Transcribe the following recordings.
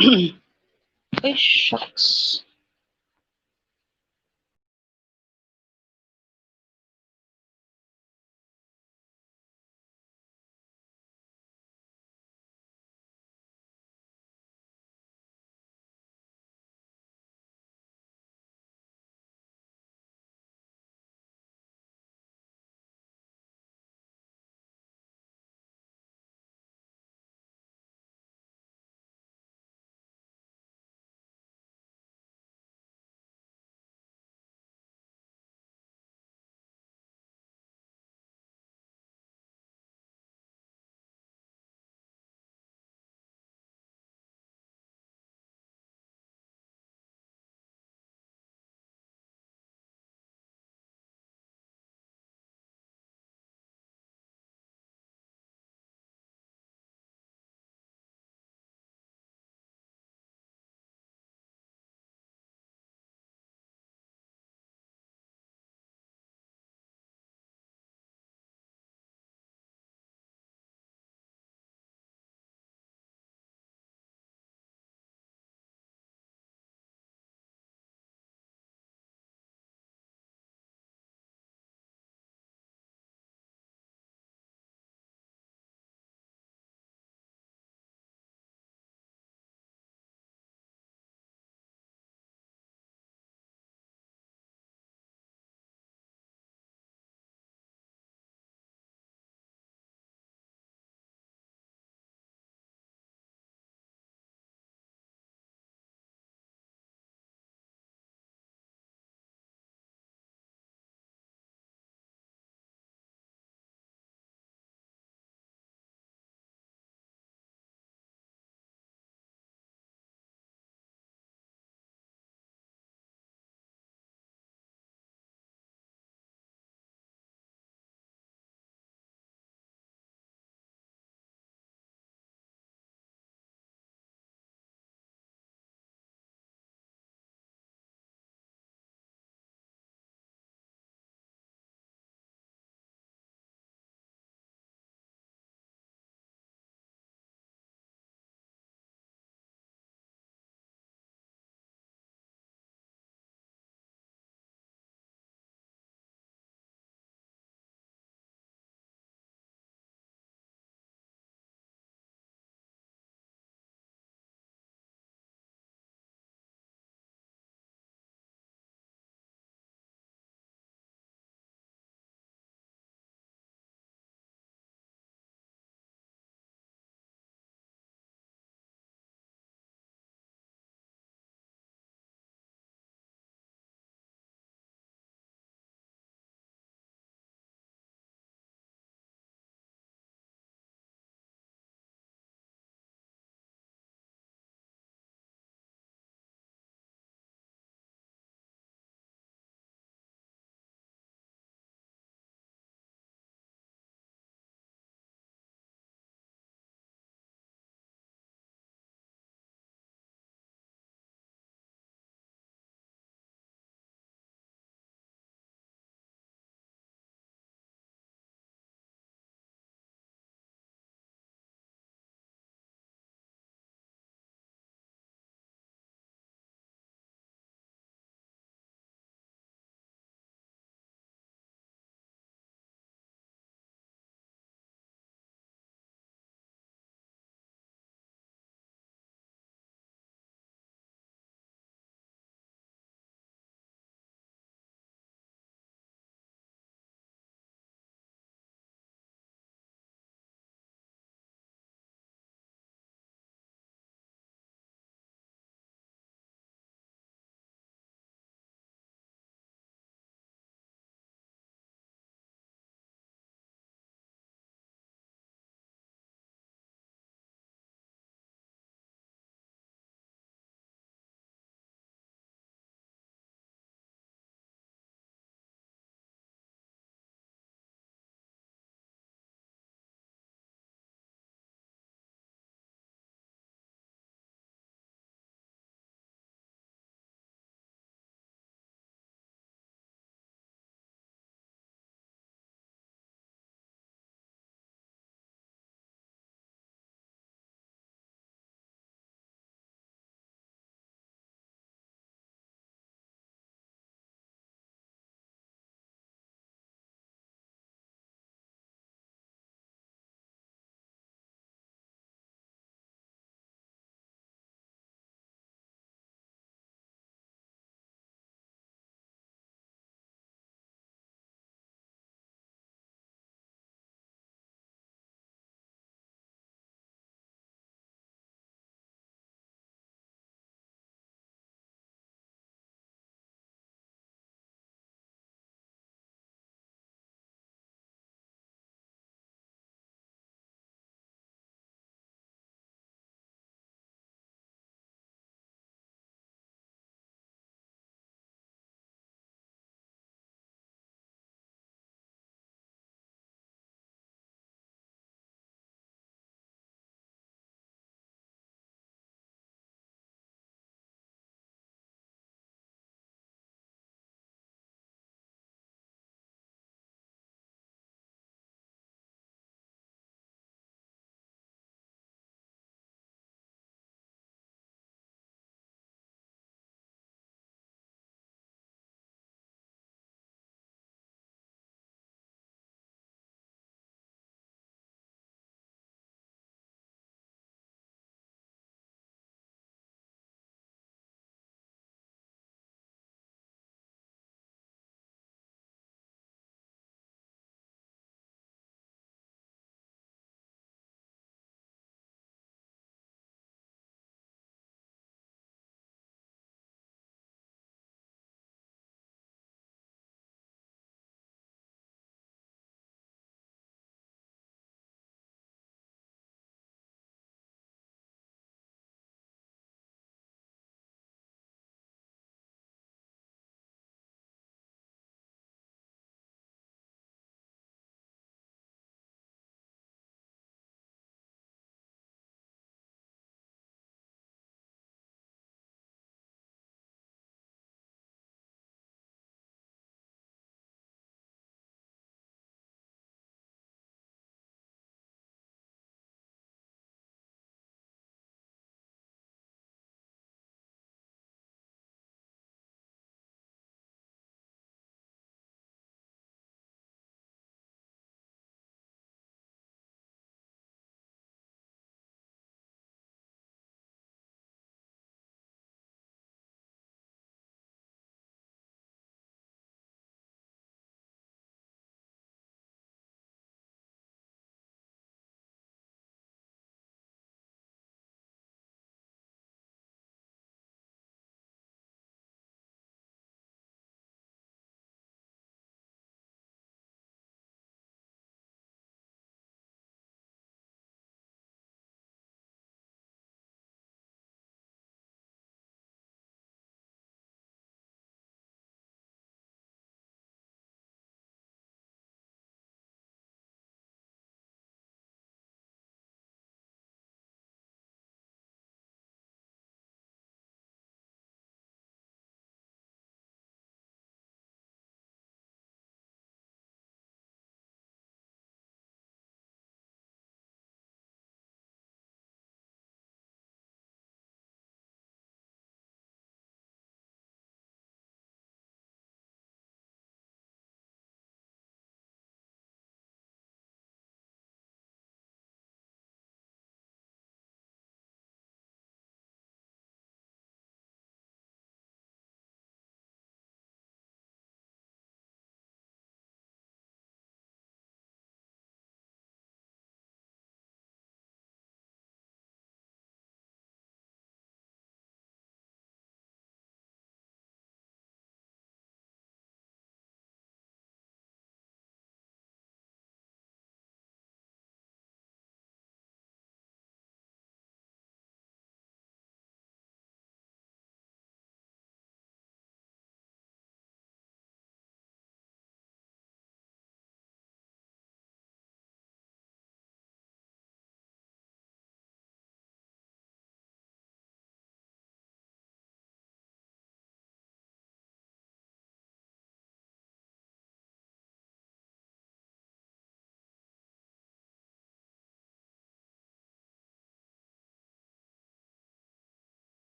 Ay, shucks.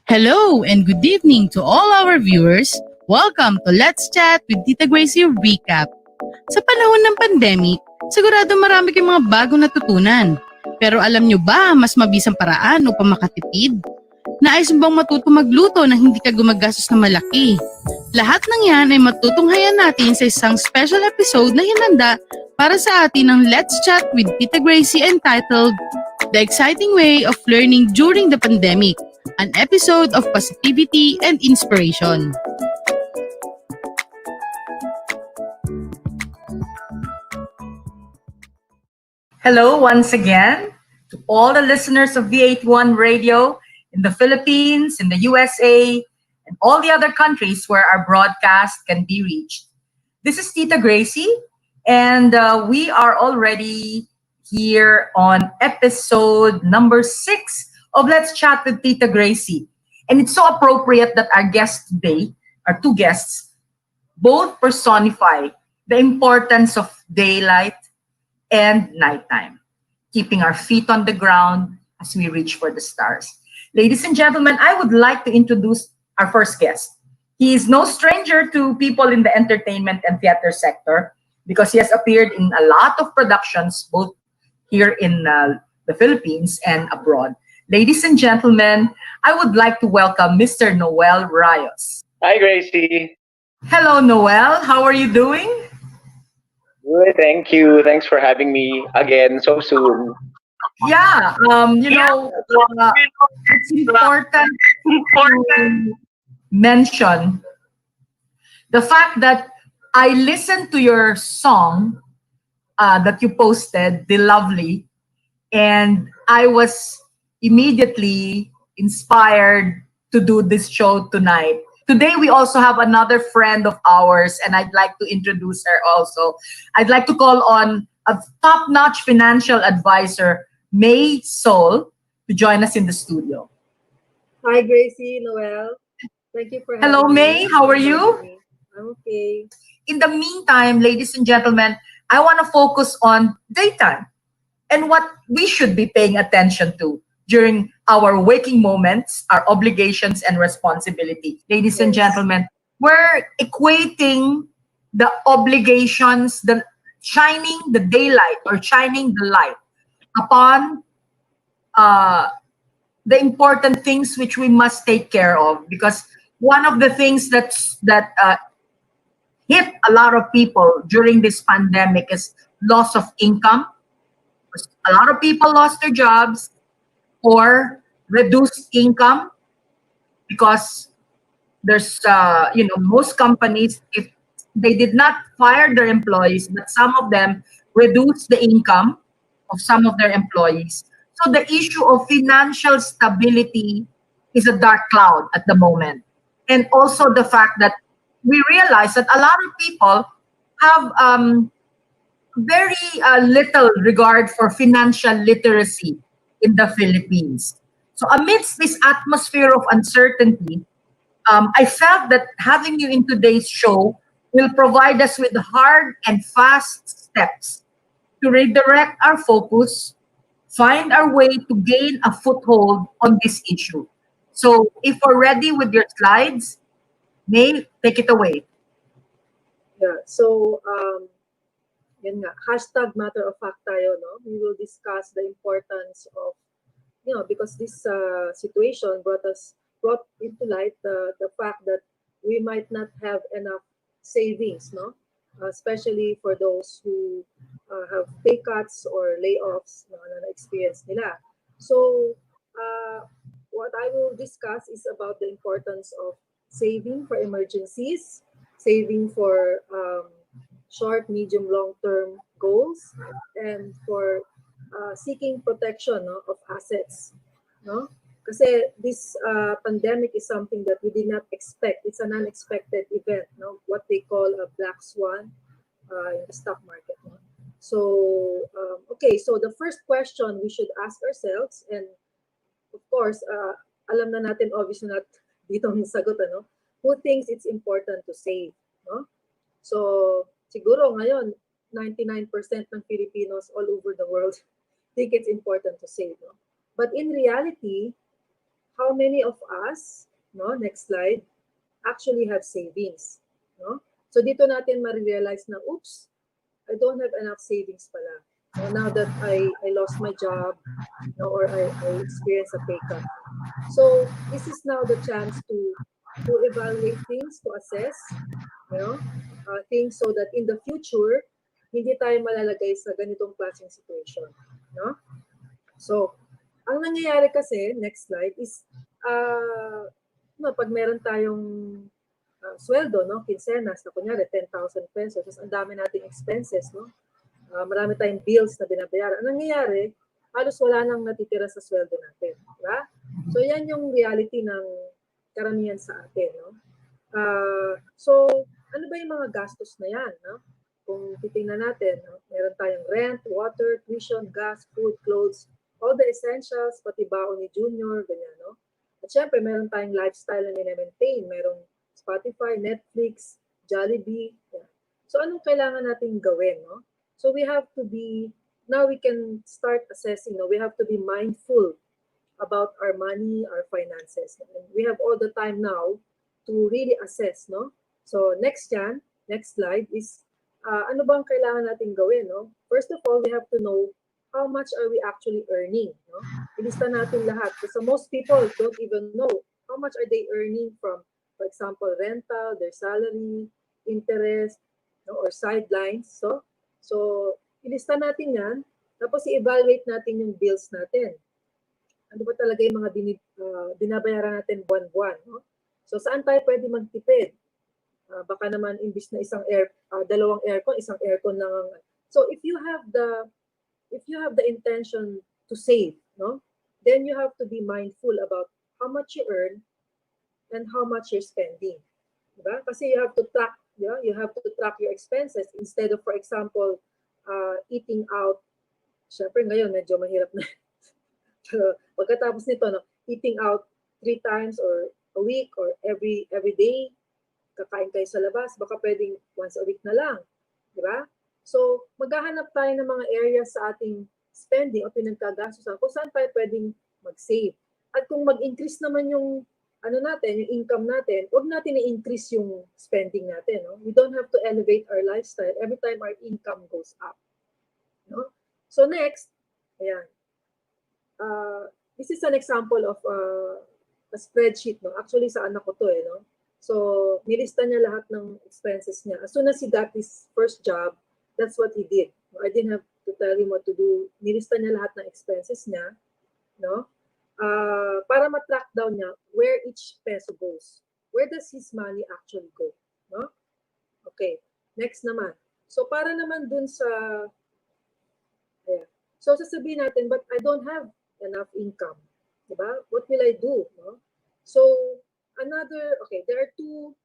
Hello and good evening to all our viewers. Welcome to Let's Chat with Tita Gracie Recap. Sa panahon ng pandemic, sigurado marami kayong mga bagong natutunan. Pero alam nyo ba mas mabisang paraan upang makatipid? Nais mo bang matuto magluto na hindi ka gumagastos na malaki? Lahat ng yan ay matutunghayan natin sa isang special episode na hinanda para sa atin ng Let's Chat with Tita Gracie entitled The Exciting Way of Learning During the Pandemic, an episode of positivity and inspiration. Hello once again to all the listeners of V81 Radio in the Philippines, in the USA, and all the other countries where our broadcast can be reached. This is Tita Gracie, and we are already here on episode number 6 of Let's Chat with Tita Gracie. And it's so appropriate that our guests today, our two guests, both personify the importance of daylight and nighttime, keeping our feet on the ground as we reach for the stars. Ladies and gentlemen, I would like to introduce our first guest. He is no stranger to people in the entertainment and theater sector because he has appeared in a lot of productions, both here in the Philippines and abroad. Ladies and gentlemen, I would like to welcome Mr. Noel Rayos. Hi, Gracie. Hello, Noel. How are you doing? Good, thank you. Thanks for having me again so soon. Yeah, it's important to mention the fact that I listened to your song that you posted, The Lovely, and I was immediately inspired to do this show tonight. Today, we also have another friend of ours, and I'd like to introduce her also. I'd like to call on a top-notch financial advisor, May Sol, to join us in the studio. Hi, Gracie, Noel. Thank you for having Hello, me. May. How are you? I'm okay. In the meantime, ladies and gentlemen, I want to focus on daytime and what we should be paying attention to during our waking moments, our obligations and responsibility. Ladies and gentlemen, we're equating the obligations, the shining the daylight or shining the light upon the important things which we must take care of, because one of the things that hit a lot of people during this pandemic is loss of income. A lot of people lost their jobs or reduced income because there's most companies, if they did not fire their employees, but some of them reduced the income of some of their employees. So the issue of financial stability is a dark cloud at the moment. And also the fact that we realize that a lot of people have very little regard for financial literacy in the Philippines. So amidst this atmosphere of uncertainty, I felt that having you in today's show will provide us with hard and fast steps to redirect our focus, find our way to gain a foothold on this issue. So if we're ready with your slides, May, take it away. Yeah, so yun nga, hashtag matter of fact tayo, no? We will discuss the importance of, because this situation brought into light the fact that we might not have enough savings, no? Especially for those who have pay cuts or layoffs na na-experience nila. So, what I will discuss is about the importance of saving for emergencies, saving for short, medium, long-term goals, and for seeking protection, no, of assets. No? Kasi this pandemic is something that we did not expect. It's an unexpected event, no? What they call a black swan in the stock market. No? So, okay, so the first question we should ask ourselves, and of course, alam na natin, obviously not dito ang sagot, ano? Who thinks it's important to save? No? So, siguro ngayon, 99% ng Filipinos all over the world think it's important to save. No? But in reality, how many of us no, next slide, actually have savings, no? So dito natin ma-realize na, oops, I don't have enough savings pala. So now that I lost my job, no, or I experienced a pay cut. So this is now the chance to evaluate things, to assess, you know, things so that in the future, hindi tayo malalagay sa ganitong klaseng situation, no? So, ang nangyayari kasi, next slide, is, no, pag meron tayong sweldo, no, quincenas, na kunyari 10,000 pesos, tapos ang dami nating expenses, no, marami tayong bills na binabayaran. Ang nangyayari, halos wala nang natitira sa sweldo natin, diba? So, yan yung reality ng karamihan sa atin, no? So, ano ba yung mga gastos na yan, no? Kung titingnan natin, no? Meron tayong rent, water, tuition, gas, food, clothes, all the essentials, pati baon ni Junior, ganyan, no? At syempre, meron tayong lifestyle na nina-maintain. Merong Spotify, Netflix, Jollibee. Yeah. So, anong kailangan natin gawin, no? So, we have to be, now we can start assessing, no? We have to be mindful about our money, our finances. And we have all the time now to really assess, no? So, next slide is, ano bang kailangan natin gawin, no? First of all, we have to know how much are we actually earning, no? Ilista natin lahat. So most people don't even know how much are they earning from, for example, rental, their salary, interest, no, or sidelines. So ilista natin yan, tapos i-evaluate natin yung bills natin. Ano ba talaga yung mga binabayaran natin buwan-buwan, no? So saan tayo pwede magtipid? Baka naman imbis na dalawang aircon, isang aircon lang. So if you have the intention to save, no, then you have to be mindful about how much you earn and how much you're spending. Diba? Kasi you have to track, you have to track your expenses instead of, for example, eating out. Syempre ngayon medyo mahirap na. Pagkatapos nito, no, eating out 3 times or a week or every day, kakain kayo sa labas, baka pwedeng once a week na lang. Diba? So, maghahanap tayo ng mga areas sa ating spending o pinagkagastusan kung saan tayo pwedeng mag-save. At kung mag-increase naman yung yung income natin, huwag natin i-increase yung spending natin. No? We don't have to elevate our lifestyle every time our income goes up. No? So next, ayan. This is an example of a spreadsheet. No? Actually, sa anak ko to. No? So, nilista niya lahat ng expenses niya. As soon as he got his first job, that's what he did. I didn't have to tell him what to do. Nilista niya lahat ng expenses niya, no? Para ma-track down niya where each peso goes. Where does his money actually go, no? Okay, next naman. So, para naman dun sa, ayan. So, sasabihin natin, but I don't have enough income. Diba? What will I do, no? So, there are two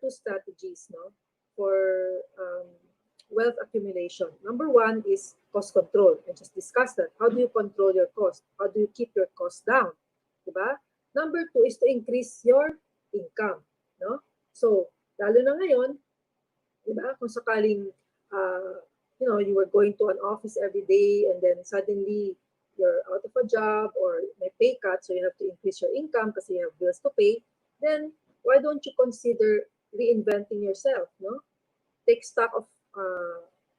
strategies, no, for wealth accumulation. Number one is cost control. I just discussed that. How do you control your cost? How do you keep your costs down? Diba? Number two is to increase your income, no? So, lalo na ngayon, diba? Kung sakaling you were going to an office every day and then suddenly you're out of a job or may pay cut, so you have to increase your income kasi you have bills to pay, then why don't you consider reinventing yourself, no? Take stock of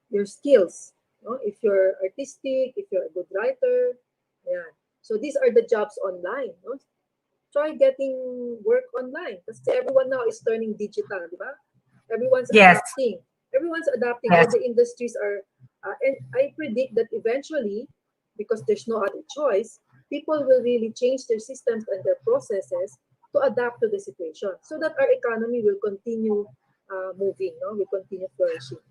your skills, no? If you're artistic, if you're a good writer, yeah. So these are the jobs online, no? Try getting work online kasi everyone now is turning digital, di ba? Everyone's adapting. Everyone's adapting. All the industries are, and I predict that eventually, because there's no other choice, people will really change their systems and their processes to adapt to the situation so that our economy will continue moving, no? Will continue flourishing.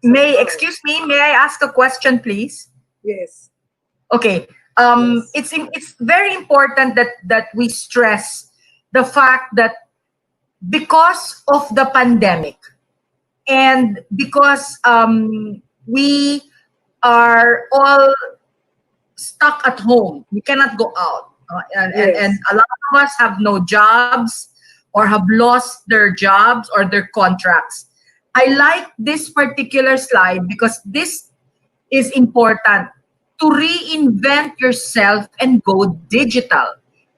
Excuse me, may I ask a question, please? Yes. Okay. Yes. It's very important that we stress the fact that because of the pandemic and because we are all stuck at home, we cannot go out. And a lot of us have no jobs or have lost their jobs or their contracts. I like this particular slide because this is important to reinvent yourself and go digital.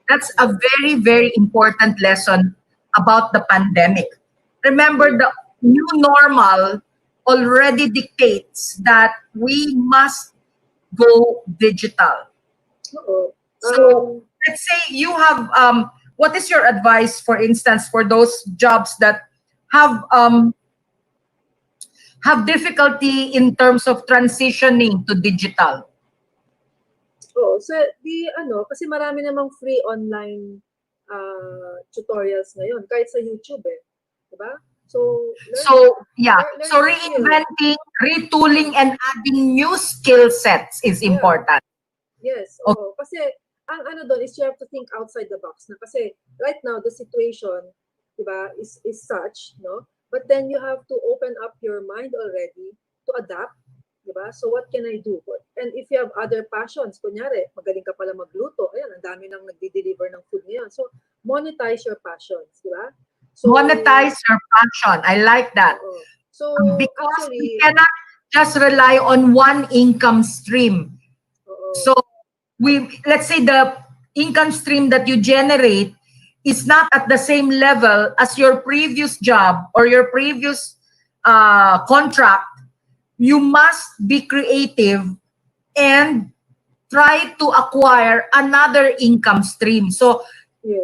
That's a very, very important lesson about the pandemic. Remember, the new normal already dictates that we must go digital. Oo. So let's say you have, what is your advice, for instance, for those jobs that have difficulty in terms of transitioning to digital? Oo, so kasi marami namang free online tutorials ngayon, kahit sa YouTube eh. Diba? So, So learn a skill. reinventing, retooling, and adding new skill sets is Yeah. important. Yes, oo. Kasi, ang ano doon is you have to think outside the box na. Kasi, right now, the situation, diba, is such, no? But then you have to open up your mind already to adapt. Diba? So what can I do? And if you have other passions, kunyari, magaling ka pala magluto, ayan, ang dami nang nagdi-deliver ng food ngayon. So monetize your passions, diba? So, Monetize your passion. I like that. So Because actually, we cannot just rely on one income stream. So let's say the income stream that you generate is not at the same level as your previous job or your previous contract. You must be creative and try to acquire another income stream. So,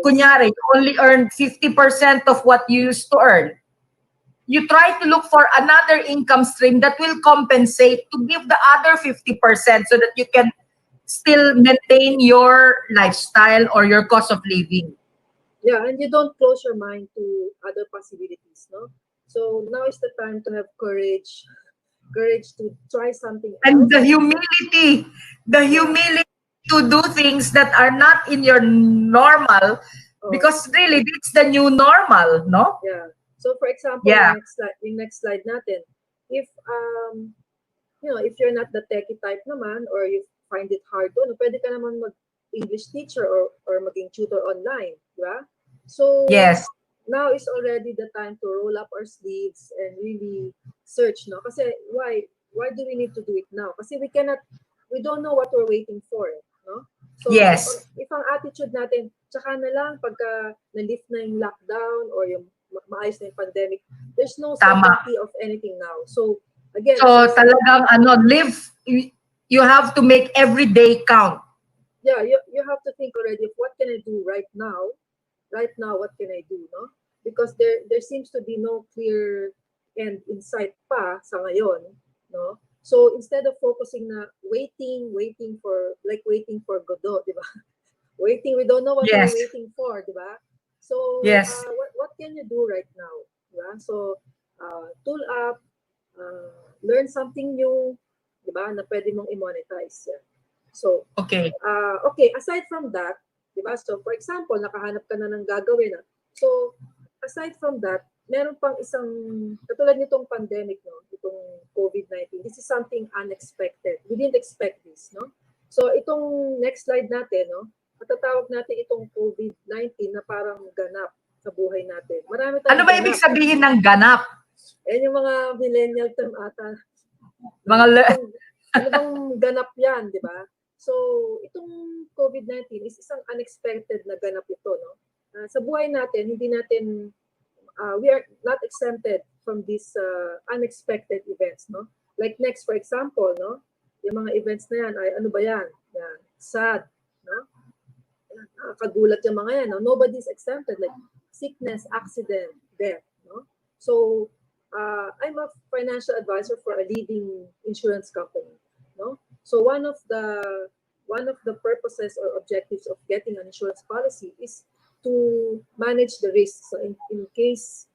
kunyari, you only earn 50% of what you used to earn. You try to look for another income stream that will compensate to give the other 50% so that you can still maintain your lifestyle or your cost of living. Yeah, and you don't close your mind to other possibilities, no? So now is the time to have courage to try something else. And the humility to do things that are not in your normal, because really it's the new normal, no? Yeah. So for example, yung next slide natin, if if you're not the techie type naman or you find it hard no, pwede ka naman mag-English teacher or maging tutor online, di ba? So now is already the time to roll up our sleeves and really search, no? Kasi why do we need to do it now? Kasi we don't know what we're waiting for, no? So if ang attitude natin, tsaka na lang pagka na-lift na yung lockdown or yung maayos na yung pandemic, there's no certainty of anything now. So again, talagang you have to make every day count. Yeah, you have to think already of what can I do right now, what can I do, no? Because there seems to be no clear end in sight pa sa ngayon, no? So instead of focusing na waiting for Godot, di ba? Waiting, we don't know what we're waiting for, di ba? So what can you do right now, di ba? So tool up, learn something new, di ba? Na pwede mong i-monetize. So aside from that, diba? So for example, nakahanap ka na ng gagawin. So aside from that, meron pang isang katulad nitong pandemic, no, itong COVID-19. This is something unexpected. We didn't expect this, no? So itong next slide natin, no, matatawag natin itong COVID-19 na parang ganap sa buhay natin. Marami tayong ano ba ibig sabihin ng ganap? Yan yung mga millennial term ata. Ano bang ganap yan, di ba? So, itong COVID-19 is isang unexpected na ganap ito, no? Sa buhay natin, we are not exempted from these unexpected events, no? Like next, for example, no? Yung mga events na yan, ay ano ba yan? Yan, sad, no? Nakakagulat yung mga yan, no? Nobody's exempted, like sickness, accident, death, no? So, I'm a financial advisor for a leading insurance company, no? So one of the purposes or objectives of getting an insurance policy is to manage the risks. So in case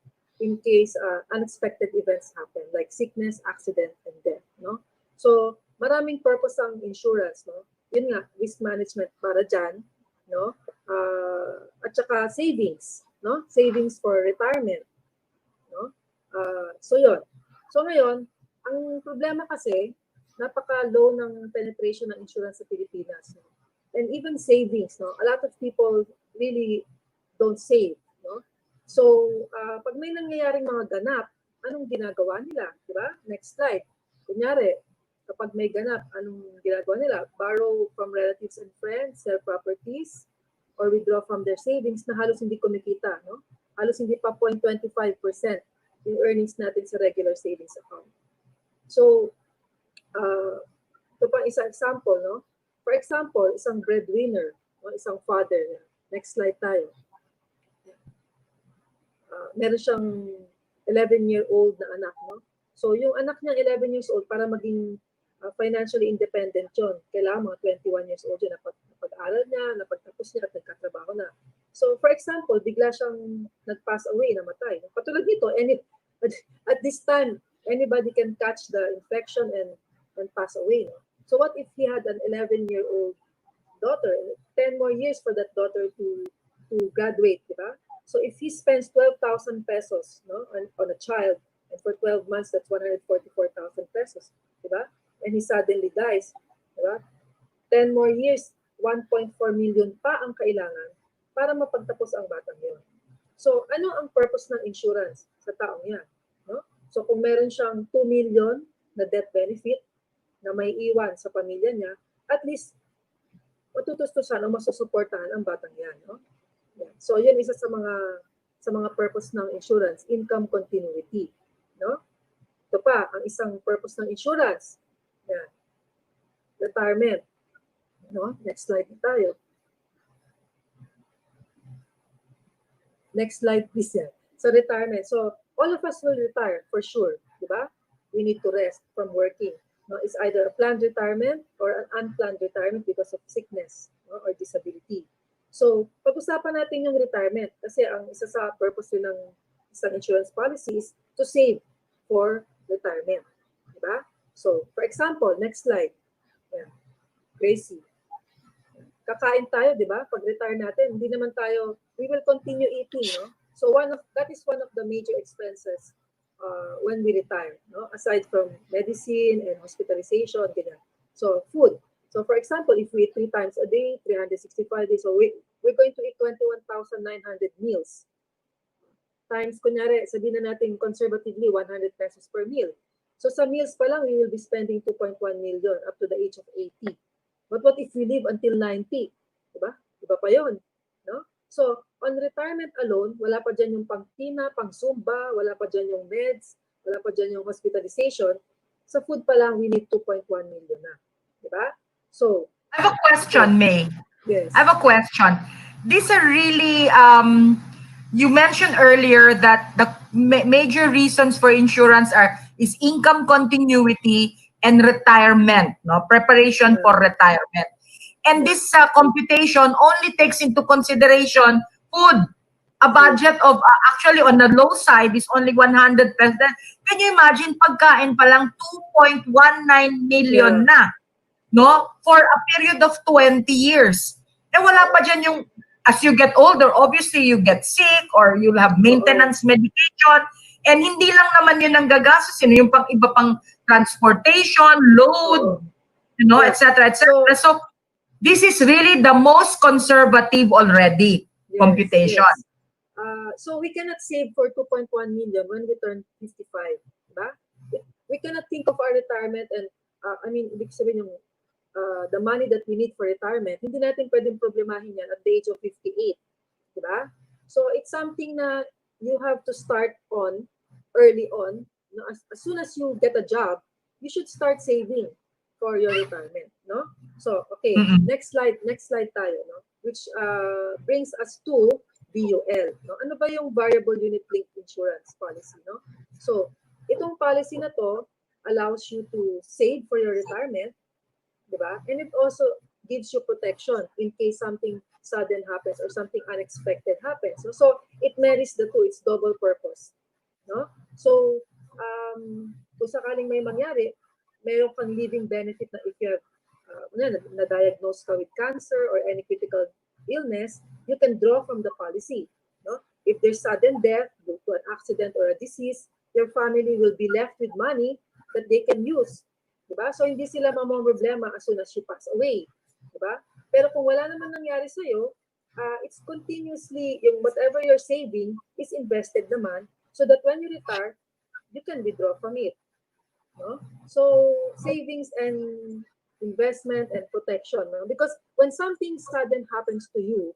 unexpected events happen like sickness, accident, and death, no? So maraming purpose ang insurance, no? Yun nga, risk management para dyan, no? At saka savings, no? Savings for retirement, no? So yun. So ngayon, ang problema kasi napaka-low ng penetration ng insurance sa Pilipinas. No? And even savings, no? A lot of people really don't save, no? So, pag may nangyayaring mga ganap, anong ginagawa nila? Diba? Next slide. Kunyari, kapag may ganap, anong ginagawa nila? Borrow from relatives and friends, sell properties, or withdraw from their savings na halos hindi kumikita, no? Halos hindi pa 0.25% yung earnings natin sa regular savings account. So, ito pang isang example, no? For example, isang breadwinner, no? Isang father. Next slide tayo. Meron siyang 11-year-old na anak, no? So, yung anak niya 11 years old, para maging financially independent yun, kailangan mga 21 years old yun, napag-aral niya, napagtapos niya, at nagkatrabaho na. So, for example, bigla siyang nag-pass away, namatay. Patulad nito, at this time, anybody can catch the infection and pass away. No? So, what if he had an 11-year-old daughter, 10 more years for that daughter to graduate, di ba? So, if he spends 12,000 pesos, no, on a child, and for 12 months, that's 144,000 pesos, di ba? And he suddenly dies, di ba? 10 more years, 1.4 million pa ang kailangan para mapagtapos ang batang yun. So, ano ang purpose ng insurance sa taong yan? No? So, kung meron siyang 2 million na death benefit na may iwan sa pamilya niya, at least matutustusan o masusuportahan ang batang yan. No? Yan. So, yun isa sa mga purpose ng insurance, income continuity. No? Ito pa, ang isang purpose ng insurance, yan, retirement. No? Next slide tayo. Next slide, please. Yan. So, retirement. So, all of us will retire for sure. Diba? We need to rest from working. No? It's either a planned retirement or an unplanned retirement because of sickness, no? Or disability. So, pag-usapan natin yung retirement kasi ang isa sa purpose yun ng isang insurance policy is to save for retirement. Diba? So, for example, next slide. Yan. Gracie. Kakain tayo, di ba? Pag-retire natin, hindi naman tayo, we will continue eating, no? So that is one of the major expenses when we retire, no? Aside from medicine and hospitalization, ganyan. So food. So for example, if we eat 3 times a day, 365 days, so we're going to eat 21,900 meals. Times, kunyari, sabihin na natin conservatively, 100 pesos per meal. So sa meals pa lang, we will be spending 2.1 million up to the age of 80. But what if we live until 90? Diba? Iba pa yun. No? So, on retirement alone, wala pa dyan yung pang-tina, pang-zumba, wala pa dyan yung meds, wala pa dyan yung hospitalization. Sa food pa lang, we need 2.1 million na. Diba? So, I have a question, May. Yes. I have a question. These are really, you mentioned earlier that the major reasons for insurance is income continuity and retirement, no? Preparation for retirement. And this computation only takes into consideration food. A budget of, actually on the low side is only 100 pesos. Can you imagine, pagkain pa lang 2.19 million na, no? For a period of 20 years. Eh wala pa dyan yung, as you get older, obviously you get sick or you'll have maintenance medication. And hindi lang naman yun ang gagastos, yung pang iba pang transportation, load, etc., etc. So this is really the most conservative already computation. Yes. So we cannot save for 2.1 million when we turn 55, diba? We cannot think of our retirement and ibig sabihin yung the money that we need for retirement, hindi natin pwedeng problemahin yan at the age of 58, diba? So it's something na you have to start on early on. No? As soon as you get a job, you should start saving for your retirement, no? So, okay, next slide tayo, no? Which brings us to VUL, no? Ano ba yung variable unit linked insurance policy, no? So, itong policy na to allows you to save for your retirement, diba? And it also gives you protection in case something sudden happens or something unexpected happens. So it marries the two, it's double purpose, no? So, kung sakaling may mangyari, mayroon kang living benefit na if you have na-diagnose ka with cancer or any critical illness, you can draw from the policy. No? If there's sudden death due to an accident or a disease, your family will be left with money that they can use. Diba? So hindi sila problema as soon as you pass away. Diba? Pero kung wala naman nangyari sa'yo, it's continuously, yung whatever you're saving is invested naman so that when you retire, you can withdraw from it. No? So savings and investment and protection. No? Because when something sudden happens to you,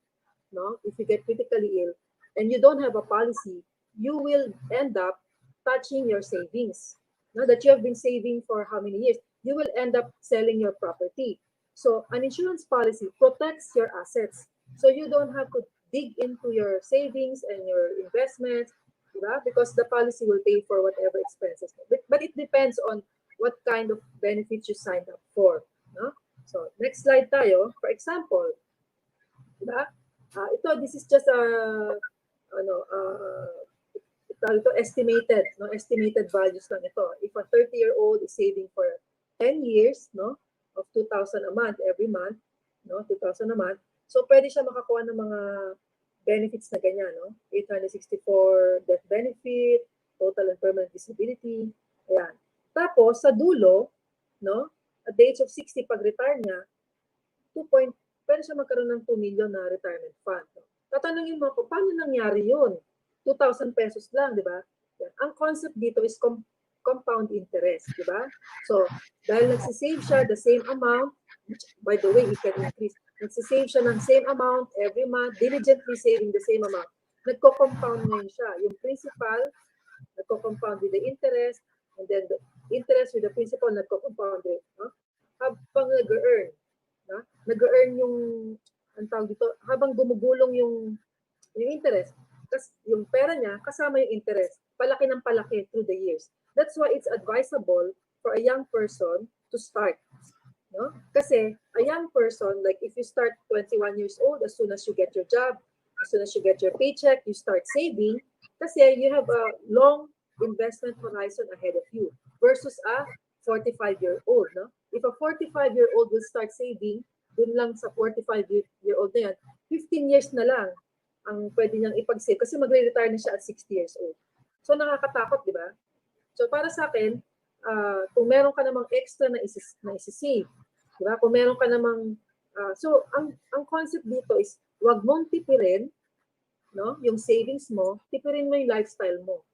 no? If you get critically ill and you don't have a policy, you will end up touching your savings, no? That you have been saving for how many years. You will end up selling your property. So an insurance policy protects your assets. So you don't have to dig into your savings and your investments, diba? Because the policy will pay for whatever expenses. But it depends on what kind of benefits you signed up for. No? So next slide tayo. For example, diba? This is just a ano, ito estimated, no? Estimated values lang ito. If a 30-year-old is saving for 10 years, no, of 2,000 a month every month, no, 2,000 a month, so pwede siya makakuha ng mga benefits na ganyan, no? 864 death benefit, total and permanent disability, ayan. Tapos, sa dulo, no, at the age of 60, pag-retire niya, pwede siya magkaroon ng 2 million na retirement fund. No? Tatanungin mo ako, paano nangyari yun? 2,000 pesos lang, di ba? Ang concept dito is compound interest, di ba? So, dahil nagsisave siya the same amount, which, by the way, it can increase. Nagsisave siya ng same amount every month, diligently saving the same amount. Nagko-compound ngayon siya. Yung principal, nagko-compound with the interest, and then the interest with the principal, nagko-compound with, no? Habang nag-earn, no? Nag-earn yung, ang tawag dito, habang gumugulong yung interest, yung pera niya, kasama yung interest, palaki ng palaki through the years. That's why it's advisable for a young person to start. No? Kasi a young person, like if you start 21 years old, as soon as you get your job, as soon as you get your paycheck, you start saving, kasi you have a long investment horizon ahead of you versus a 45-year-old. No? If a 45-year-old will start saving, dun lang sa 45-year-old na yan, 15 years na lang ang pwede niyang ipag-save kasi magre-retire na siya at 60 years old. So nakakatakot, di ba? So para sa akin, kung meron ka namang extra na isi-save, di ba? Kung meron ka namang, so ang concept dito is, wag mong tipirin, no? Yung savings mo, tipirin mo yung lifestyle mo.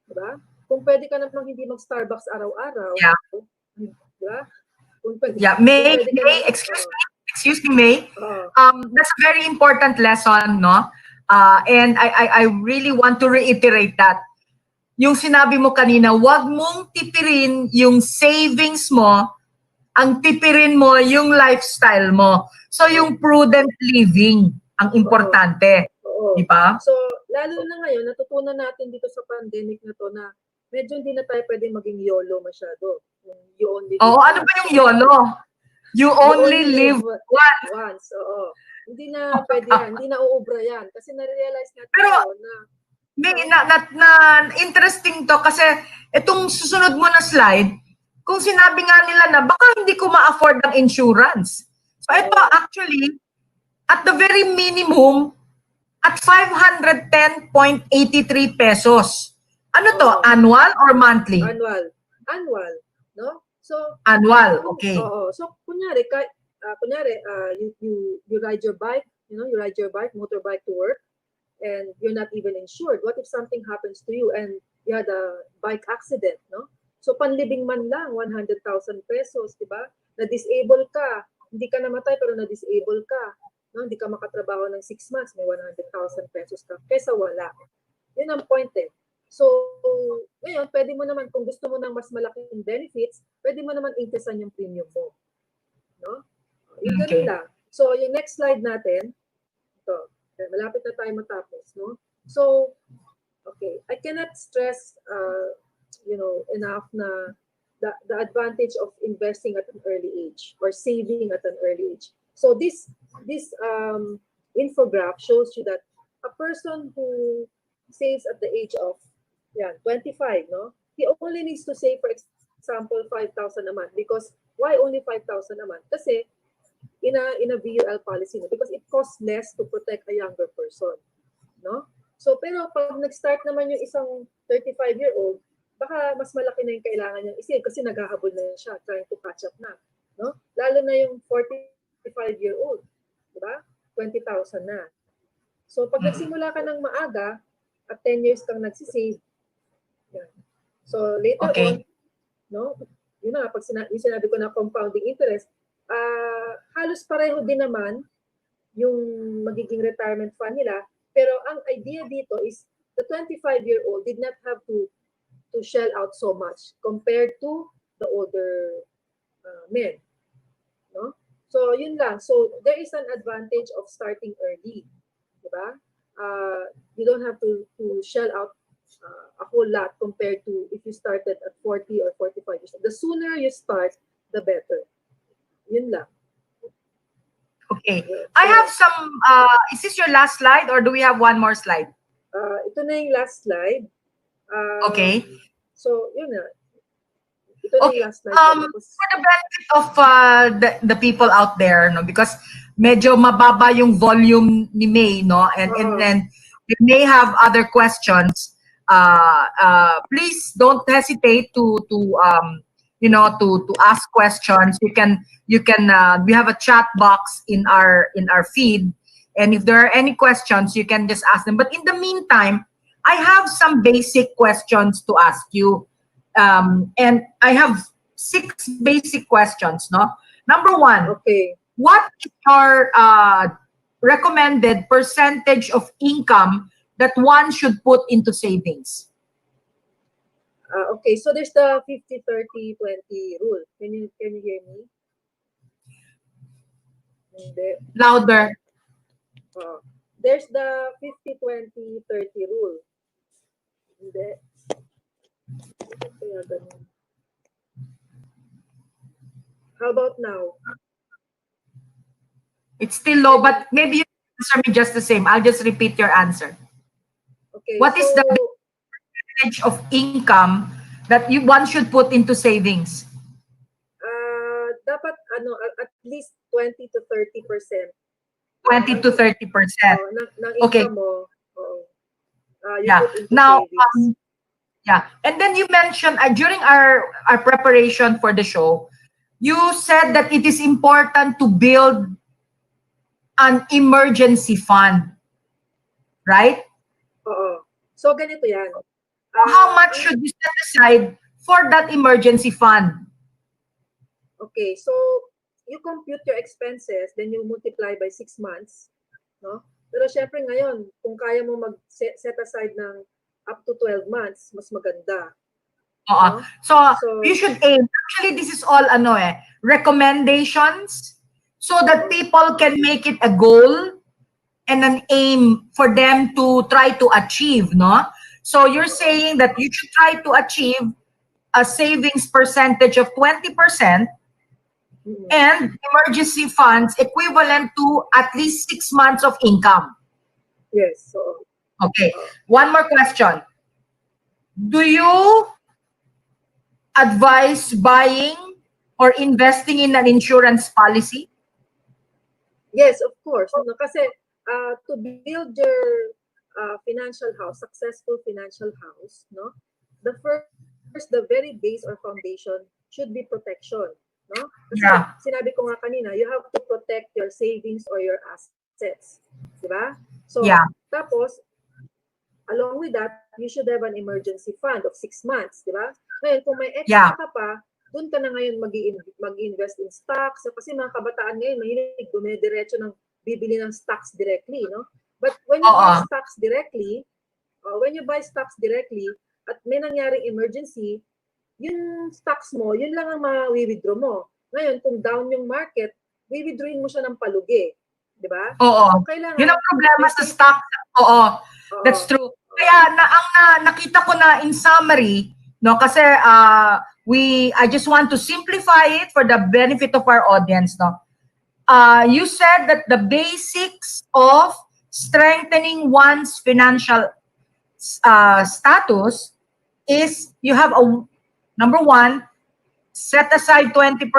Di ba? Kung pwede ka namang hindi mag-Starbucks araw-araw, Yeah. di ba? Kung pwede, Yeah, excuse me, May. That's a very important lesson, no? And I really want to reiterate that. Yung sinabi mo kanina, wag mong tipirin yung savings mo, ang tipirin mo yung lifestyle mo. So yung prudent living ang importante. Oo. Di ba? So lalo na ngayon, natutunan natin dito sa pandemic na to na medyo hindi na tayo pwedeng maging YOLO masyado. You only live ano ba yung YOLO? You only live once. Oo. Hindi na pwede yan. Hindi na uubra yan. Kasi na-realize natin Pero, na interesting to kasi itong susunod mo na slide, kung sinabi nga nila na baka hindi ko ma-afford ang insurance. So ito actually, at the very minimum, at 510.83 pesos. Ano to? Annual or monthly? Annual. No? So, annual, okay. So, kunyari, you ride your bike, motorbike to work, and you're not even insured. What if something happens to you and you had a bike accident, no? So, panlibing man lang, 100,000 pesos, di ba? Na-disable ka. Hindi ka namatay, pero na-disable ka. No? Hindi ka makatrabaho ng 6 months, may 100,000 pesos ka. Kesa wala. Yun ang point eh. So, ngayon, pwede mo naman, kung gusto mo ng mas malaking benefits, pwede mo naman increasean yung premium mo. No? Yung ganun lang. So, yung next slide natin, ito, malapit na tayo matapos, no? So, okay, I cannot stress, enough na the advantage of investing at an early age or saving at an early age. So, this infograph shows you that a person who saves at the age of 25, no? He only needs to save, for example, 5,000 a month. Because why only 5,000 a month? Kasi in a VUL policy, no? Because it costs less to protect a younger person, no? So pero pag nag-start naman yung isang 35-year-old, baka mas malaki na yung kailangan niyang isave kasi naghahabol na siya, trying to catch up na, no? Lalo na yung 45-year-old, di ba? 20,000 na. So pag nagsimula ka ng maaga, at 10 years kang nagsisave, yan. So later on, no? Yun na, pag sinabi ko na compounding interest, halos pareho din naman yung magiging retirement fund nila. Pero ang idea dito is the 25-year-old did not have to shell out so much compared to the older men, no? So yun lang. So there is an advantage of starting early, di ba? You don't have to shell out a whole lot compared to if you started at 40 or 45 years old. The sooner you start, the better. Yun lang. Okay. I have some, is this your last slide or do we have one more slide? Ito na yung last slide. Okay. So, yun na. Ito na yung last slide. For the benefit of the people out there, no, because medyo mababa yung volume ni May, no, and then we may have other questions. Please don't hesitate to ask questions. You can we have a chat box in our feed, and if there are any questions, you can just ask them. But in the meantime, I have some basic questions to ask you. And I have 6 basic questions, no? Number 1, okay. What is your recommended percentage of income that one should put into savings? Okay, so there's the 50-30-20 rule. Can you hear me? Hindi. Louder. There's the 50-20-30 rule. Hindi. Kaya ganun. How about now? It's still low, but maybe you answer me just the same. I'll just repeat your answer. Okay. What is the percentage of income that one should put into savings? Dapat at least 20 to 30%. 20 to 30%. Ng Okay. income mo. Yeah. Put into Now, savings. yeah. And then you mentioned during our preparation for the show, you said that it is important to build an emergency fund, right? Oo. So, ganito yan. How much should you set aside for that emergency fund? Okay, so you compute your expenses, then you multiply by 6 months, no? Pero syempre ngayon, kung kaya mo mag-set aside ng up to 12 months, mas maganda. No? So you should aim. Actually, this is all recommendations so that people can make it a goal and an aim for them to try to achieve, no? So you're saying that you should try to achieve a savings percentage of 20% and emergency funds equivalent to at least 6 months of income. Yes. So, okay. One more question. Do you advise buying or investing in an insurance policy? Yes, of course. No, kasi to build your financial house, successful financial house, no? The very base or foundation should be protection, no? Kasi sinabi ko nga kanina, you have to protect your savings or your assets, di ba? So, tapos, along with that, you should have an emergency fund of 6 months, di ba? Ngayon, kung may extra ka pa, doon ka na ngayon mag-invest in stocks. Kasi mga kabataan ngayon, mahilig dumidiretso ng bibili ng stocks directly, no? But when you buy stocks directly, at may nangyaring emergency, yung stocks mo, yun lang ang ma-withdraw mo. Ngayon, kung down yung market, withdrawin mo siya ng palugi. Di ba? Oo. So, kailangan, yun ang problema sa stock. Oo. That's true. Kaya nakita ko na in summary, no, kasi I just want to simplify it for the benefit of our audience, no. You said that the basics of strengthening one's financial status is you have number 1, set aside 20%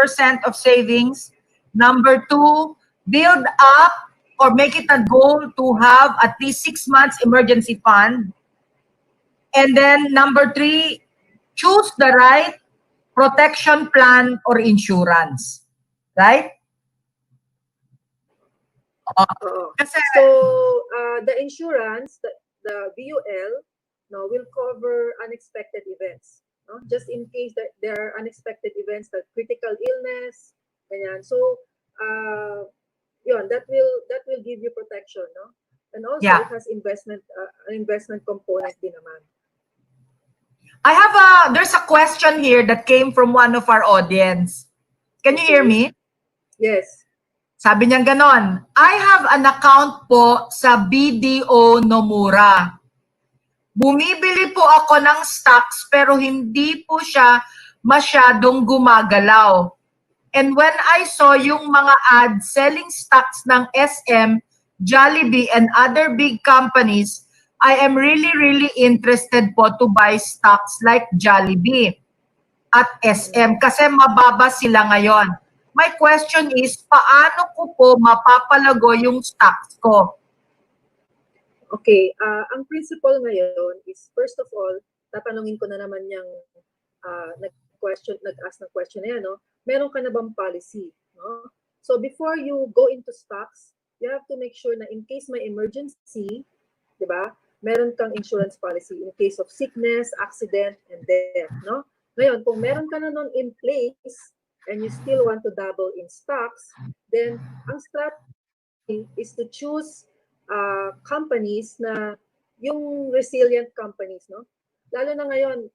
of savings. Number 2, build up or make it a goal to have at least 6 months emergency fund. And then number 3, choose the right protection plan or insurance. Right? So, the insurance, the VUL, no, will cover unexpected events. No? Just in case that there are unexpected events like critical illness, ganyan. So, yun, that will give you protection, no? And also Yeah. it has an investment component din naman. There's a question here that came from one of our audience. Can you hear me? Yes. Sabi niya ganon, I have an account po sa BDO Nomura. Bumibili po ako ng stocks pero hindi po siya masyadong gumagalaw. And when I saw yung mga ads selling stocks ng SM, Jollibee, and other big companies, I am really interested po to buy stocks like Jollibee at SM kasi mababa sila ngayon. My question is, paano ko po mapapalago yung stocks ko? Okay, ang principle ngayon is, first of all, tatanungin ko na naman yung nag-ask ng question na yan, no? Meron ka na bang policy, no? So before you go into stocks, you have to make sure na in case may emergency, di ba, meron kang insurance policy in case of sickness, accident, and death, no? Ngayon, kung meron ka na nun in place and you still want to dabble in stocks, then ang strategy is to choose companies na yung resilient companies, no? Lalo na ngayon,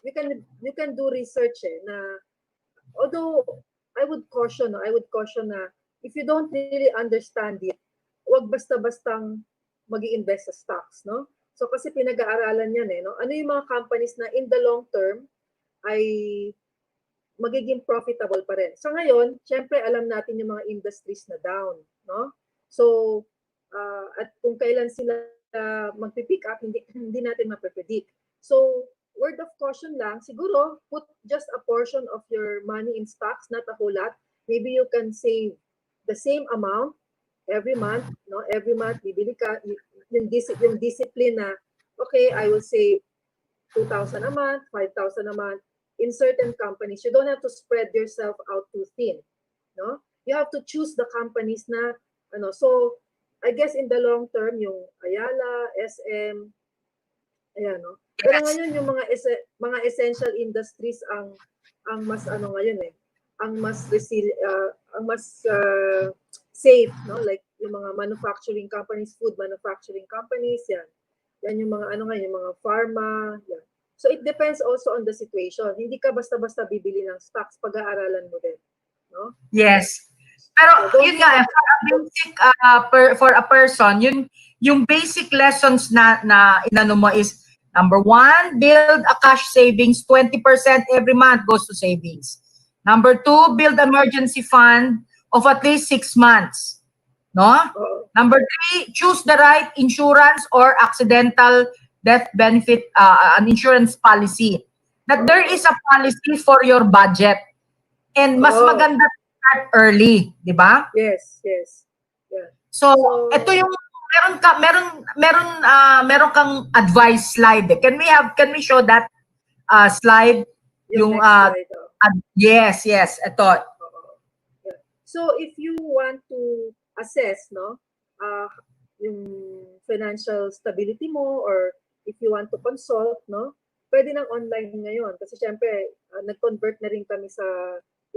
you can do research na, although I would caution na if you don't really understand it, wag basta-bastang mag-i-invest sa stocks, no? So kasi pinag-aaralan yan no? Ano yung mga companies na in the long term ay magiging profitable pa rin. So ngayon, syempre alam natin yung mga industries na down, no? So at kung kailan sila magpipick up, hindi natin maprepredict. So word of caution lang, siguro put just a portion of your money in stocks, not a whole lot. Maybe you can save the same amount every month, no? Every month bibili ka yung discipline na okay, I will save 2,000 a month, 5,000 a month in certain companies. You don't have to spread yourself out too thin, no? You have to choose the companies na so I guess in the long term yung Ayala, SM, ayan, no? Pero ngayon yung mga essential industries ang mas ngayon ang mas safe, no? Like yung mga manufacturing companies, food manufacturing companies, yan yung mga yung mga pharma, yan. So it depends also on the situation. Hindi ka basta-basta bibili ng stocks, pag-aaralan mo din, no? Yes. Pero yun nga, for a person, yung basic lessons na inano mo is, number 1, build a cash savings. 20% every month goes to savings. Number 2, build emergency fund of at least 6 months. No? Number 3, choose the right insurance or accidental death benefit, an insurance policy. That there is a policy for your budget. And mas maganda start early, di ba? Yes. Yeah. So ito yung meron kang advice slide. Can we show that slide? Yung slide, yes, ito. Yeah. So if you want to assess, no, yung financial stability mo, or if you want to consult, no, pwede nang online ngayon kasi syempre nag-convert na rin kami sa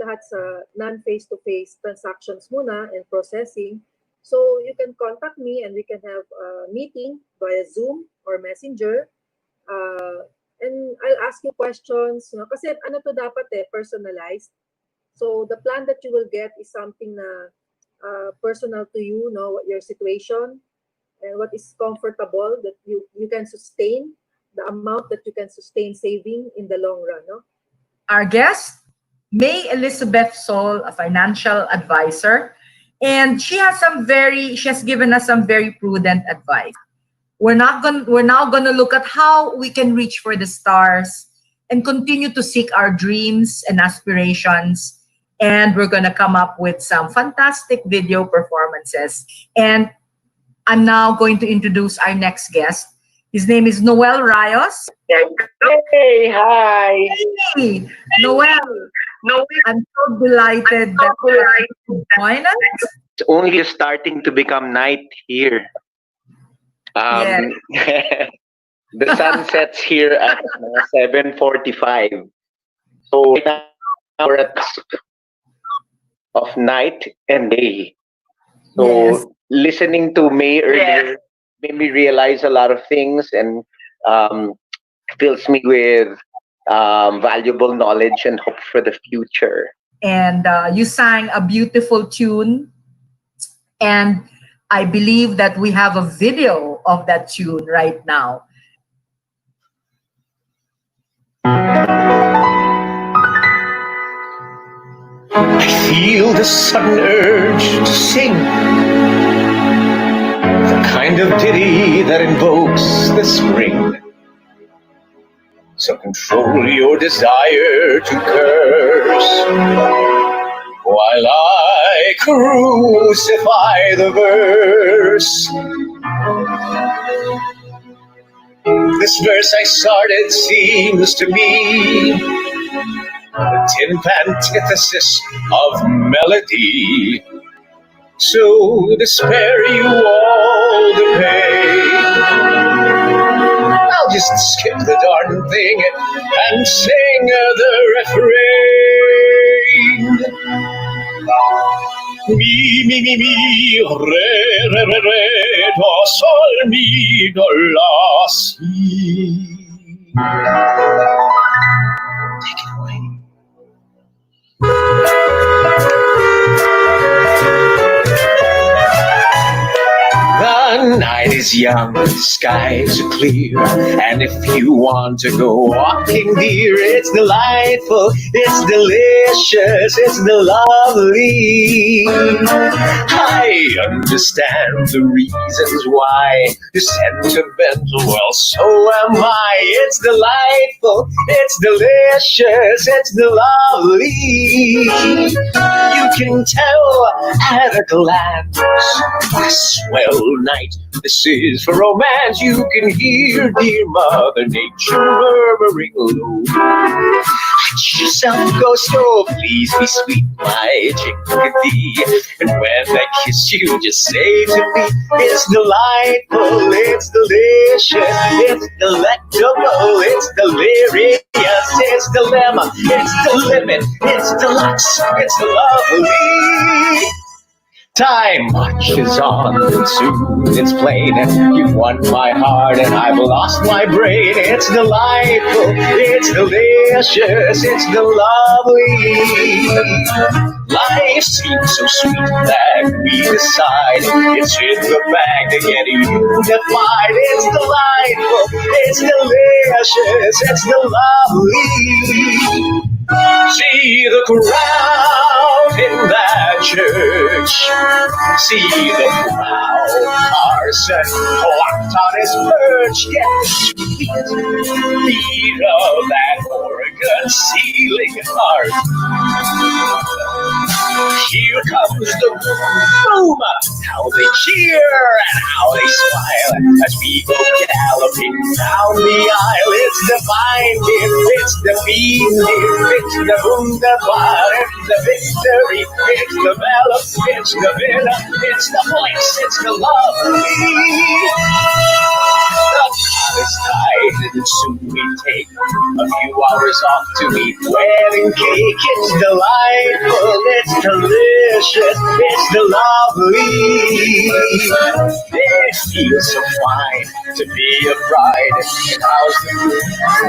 lahat sa non-face-to-face transactions muna and processing. So you can contact me and we can have a meeting via Zoom or Messenger. And I'll ask you questions, kasi ano to dapat personalized. So the plan that you will get is something na personal to you, what your situation and what is comfortable that you can sustain, the amount that you can sustain saving in the long run, no? Our guest, May Elizabeth Sol, a financial advisor, and she has given us some very prudent advice. We're now going to look at how we can reach for the stars and continue to seek our dreams and aspirations. And we're going to come up with some fantastic video performances. And I'm now going to introduce our next guest. His name is Noel Rayos. Hey, hi. Hey, Noel. I'm so delighted that you join us. It's only starting to become night here. The sun sets here at 7:45. So now we're at of night and day. Yes. So listening to May earlier made me realize a lot of things, and um, fills me with valuable knowledge and hope for the future. And you sang a beautiful tune, and I believe that we have a video of that tune right now. I feel the sudden urge to sing the kind of ditty that invokes the spring. So control your desire to curse while I crucify the verse. This verse I started seems to me the tenth antithesis of melody. So to spare you all the pain, I'll just skip the darn thing and sing the refrain. Mi, re, do, sol, mi, do, la, si. Take it away. The night is young, the skies are clear, and if you want to go walking, dear, it's delightful, it's delicious, it's lovely. I understand the reasons why you're sentimental, well, so am I. It's delightful, it's delicious, it's lovely. You can tell at a glance what a swell night this is for romance. You can hear dear Mother Nature murmuring low. Let yourself go slow, please be sweet, my chickadee. And when I kiss you, just say to me, it's delightful, it's delicious, it's delectable, it's delirious, it's dilemma, it's the limit, it's deluxe, it's lovely. Time marches on, and soon it's plain. You've won my heart, and I've lost my brain. It's delightful, it's delicious, it's lovely. Life seems so sweet that we decide it's in the bag to get unified. It's delightful, it's delicious, it's lovely. See the crowd in that church. See the proud parson locked on his perch. Get the beat of that organ ceiling heart. Here comes the boom. How they cheer and how they smile as we go galloping down the aisle. It's divine, dear. It's the beat, dear. It's the wunderbar. It's the victory. It's the valor. It's the winner. It's the voice. It's the lovely. The time is tight, and soon we take a few hours off to eat wedding cake. It's delightful. It's delicious. It's the lovely. It feels so fine to be a bride. And how's the good?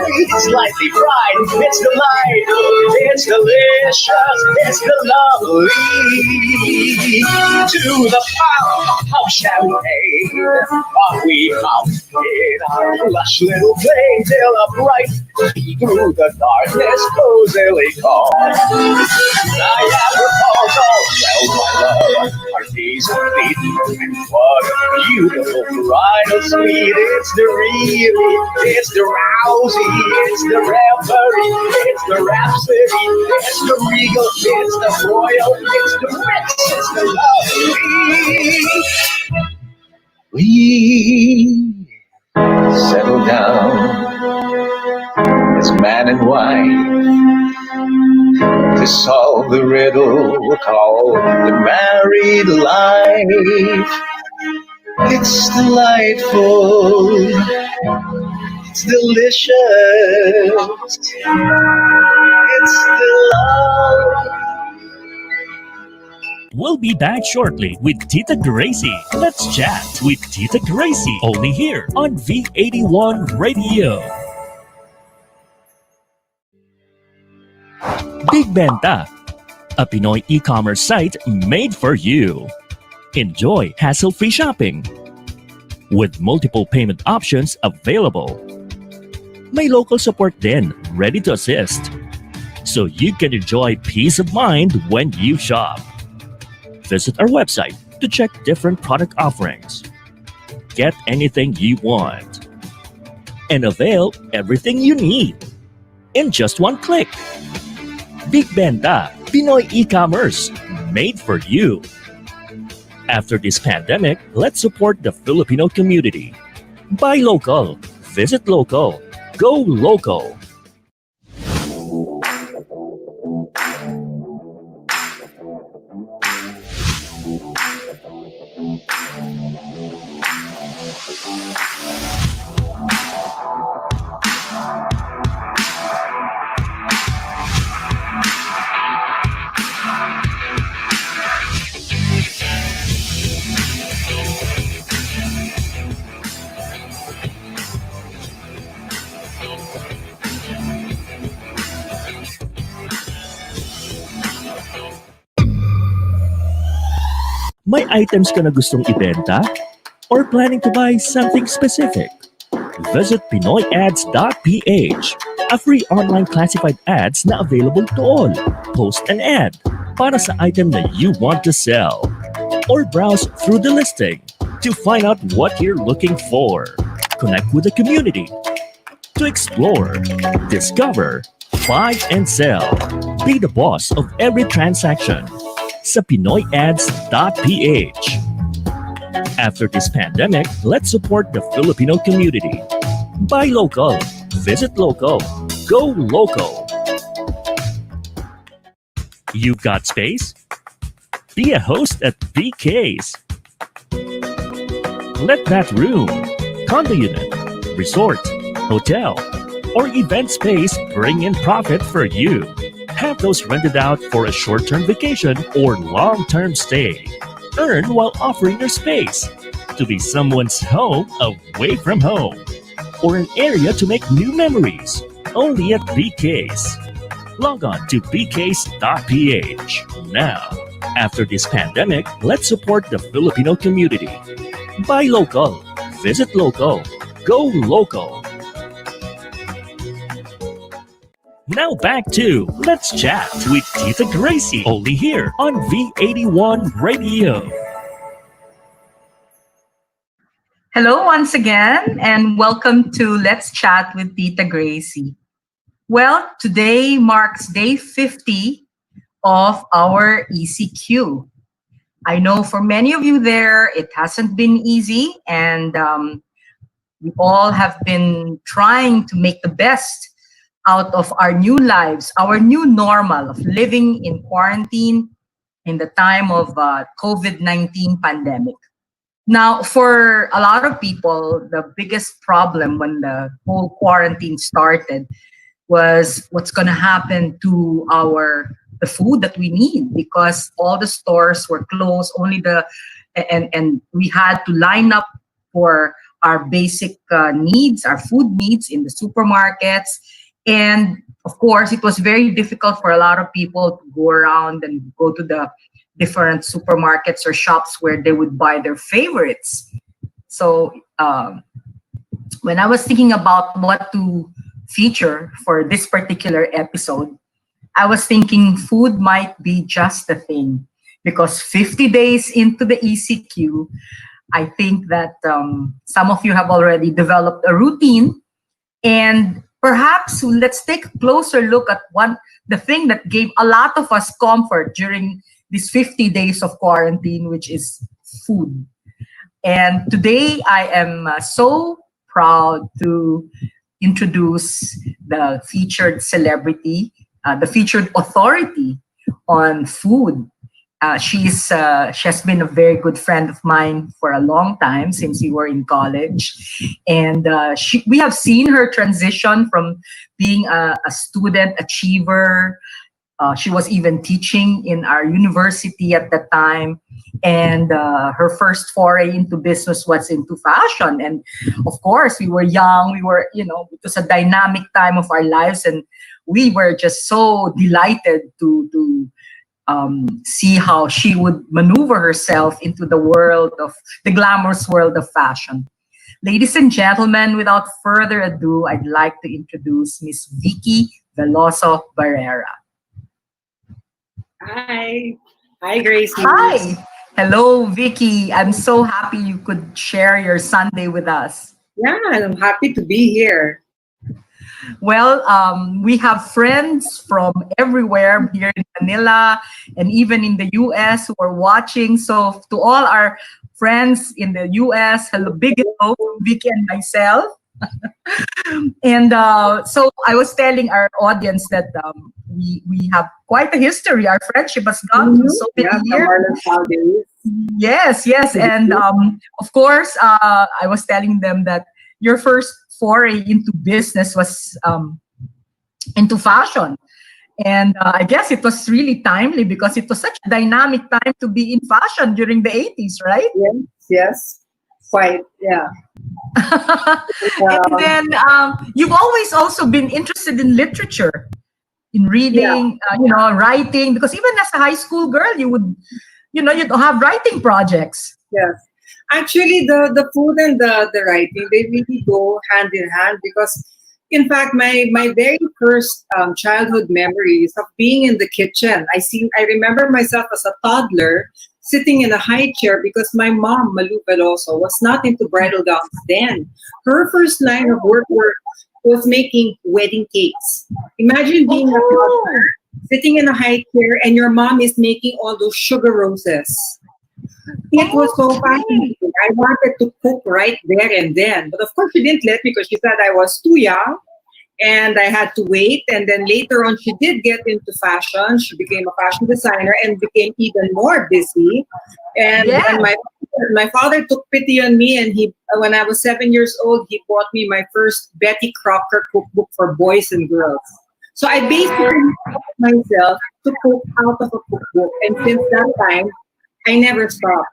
It's lightly fried. It's delightful. It's delicious. It's the lovely. To the power of champagne, off we mount in our lush little plane till a bright through the darkness cozily calm. Niagara Falls, all well, my love, our days are fleet, and what a beautiful bridal suite. It's the really, it's the rousey, it's the reverie, it's the rhapsody, it's the regal, it's the royal, it's the rich, it's the lovely. We settle down as man and wife to solve the riddle called the married life. It's delightful, it's delicious, it's the love. We'll be back shortly with Tita Gracie. Let's chat with Tita Gracie only here on V81 Radio. Big Benta, a Pinoy e-commerce site made for you. Enjoy hassle-free shopping with multiple payment options available. May local support din, ready to assist. So you can enjoy peace of mind when you shop. Visit our website to check different product offerings. Get anything you want. And avail everything you need in just one click. Big Benta, Pinoy e-commerce, made for you. After this pandemic, let's support the Filipino community. Buy local, visit local, go local. May items ka na gustong ibenta? Or planning to buy something specific? Visit PinoyAds.ph, a free online classified ads na available to all. Post an ad para sa item na you want to sell. Or browse through the listing to find out what you're looking for. Connect with the community to explore, discover, buy and sell. Be the boss of every transaction sa PinoyAds.ph. After this pandemic, let's support the Filipino community. Buy local, visit local, go local. You got space? Be a host at BK's. Let that room, condo unit, resort, hotel, or event space bring in profit for you. Have those rented out for a short-term vacation or long-term stay. Earn while offering your space to be someone's home away from home, or an area to make new memories. Only at BK's. Log on to bks.ph now. After this pandemic, let's support the Filipino community. Buy local, visit local, go local. Now back to Let's Chat with Tita Gracie, only here on V81 Radio. Hello once again, and welcome to Let's Chat with Tita Gracie. Well, today marks day 50 of our ECQ. I know for many of you there, it hasn't been easy, and we all have been trying to make the best out of our new lives, our new normal of living in quarantine in the time of COVID-19 pandemic. Now, for a lot of people, the biggest problem when the whole quarantine started was what's going to happen to the food that we need, because all the stores were closed. And we had to line up for our basic needs, our food needs in the supermarkets. And of course, it was very difficult for a lot of people to go around and go to the different supermarkets or shops where they would buy their favorites. So when I was thinking about what to feature for this particular episode, I was thinking food might be just the thing, because 50 days into the ECQ, I think that some of you have already developed a routine. And perhaps let's take a closer look at the thing that gave a lot of us comfort during these 50 days of quarantine, which is food. And today I am so proud to introduce the featured celebrity, the featured authority on food. She has been a very good friend of mine for a long time, since we were in college. And we have seen her transition from being a student achiever She was even teaching in our university at the time. And her first foray into business was into fashion. And of course, we were young. We were, it was a dynamic time of our lives. And we were just so delighted to see how she would maneuver herself into the glamorous world of fashion. Ladies and gentlemen, without further ado, I'd like to introduce Miss Vicky Veloso Barrera. Hi. Hi, Gracie. Hi. Hello, Vicky. I'm so happy you could share your Sunday with us. Yeah, I'm happy to be here. Well, we have friends from everywhere here in Manila and even in the US who are watching. So to all our friends in the US, hello, big hello from Vicky and myself. And so I was telling our audience that we have quite a history. Our friendship has gone through so many years. Yes. And of course, I was telling them that your first foray into business was into fashion. And I guess it was really timely because it was such a dynamic time to be in fashion during the 80s, right? Yes. Quite, yeah. And then you've always also been interested in literature, in reading, writing, because even as a high school girl, you would, you'd have writing projects. Yes. Actually, the food and the writing, they really go hand in hand because, in fact, my very first childhood memories of being in the kitchen, I remember myself as a toddler sitting in a high chair because my mom, Malu Veloso, was not into bridal gowns then. Her first line of work was making wedding cakes. Imagine being a toddler sitting in a high chair and your mom is making all those sugar roses. It was so fascinating. I wanted to cook right there and then. But of course, she didn't let me because she said I was too young and I had to wait. And then later on, she did get into fashion. She became a fashion designer and became even more busy. And when my father took pity on me, and when I was 7 years old, he bought me my first Betty Crocker cookbook for boys and girls. So I basically taught myself to cook out of a cookbook. And since that time, I never stopped.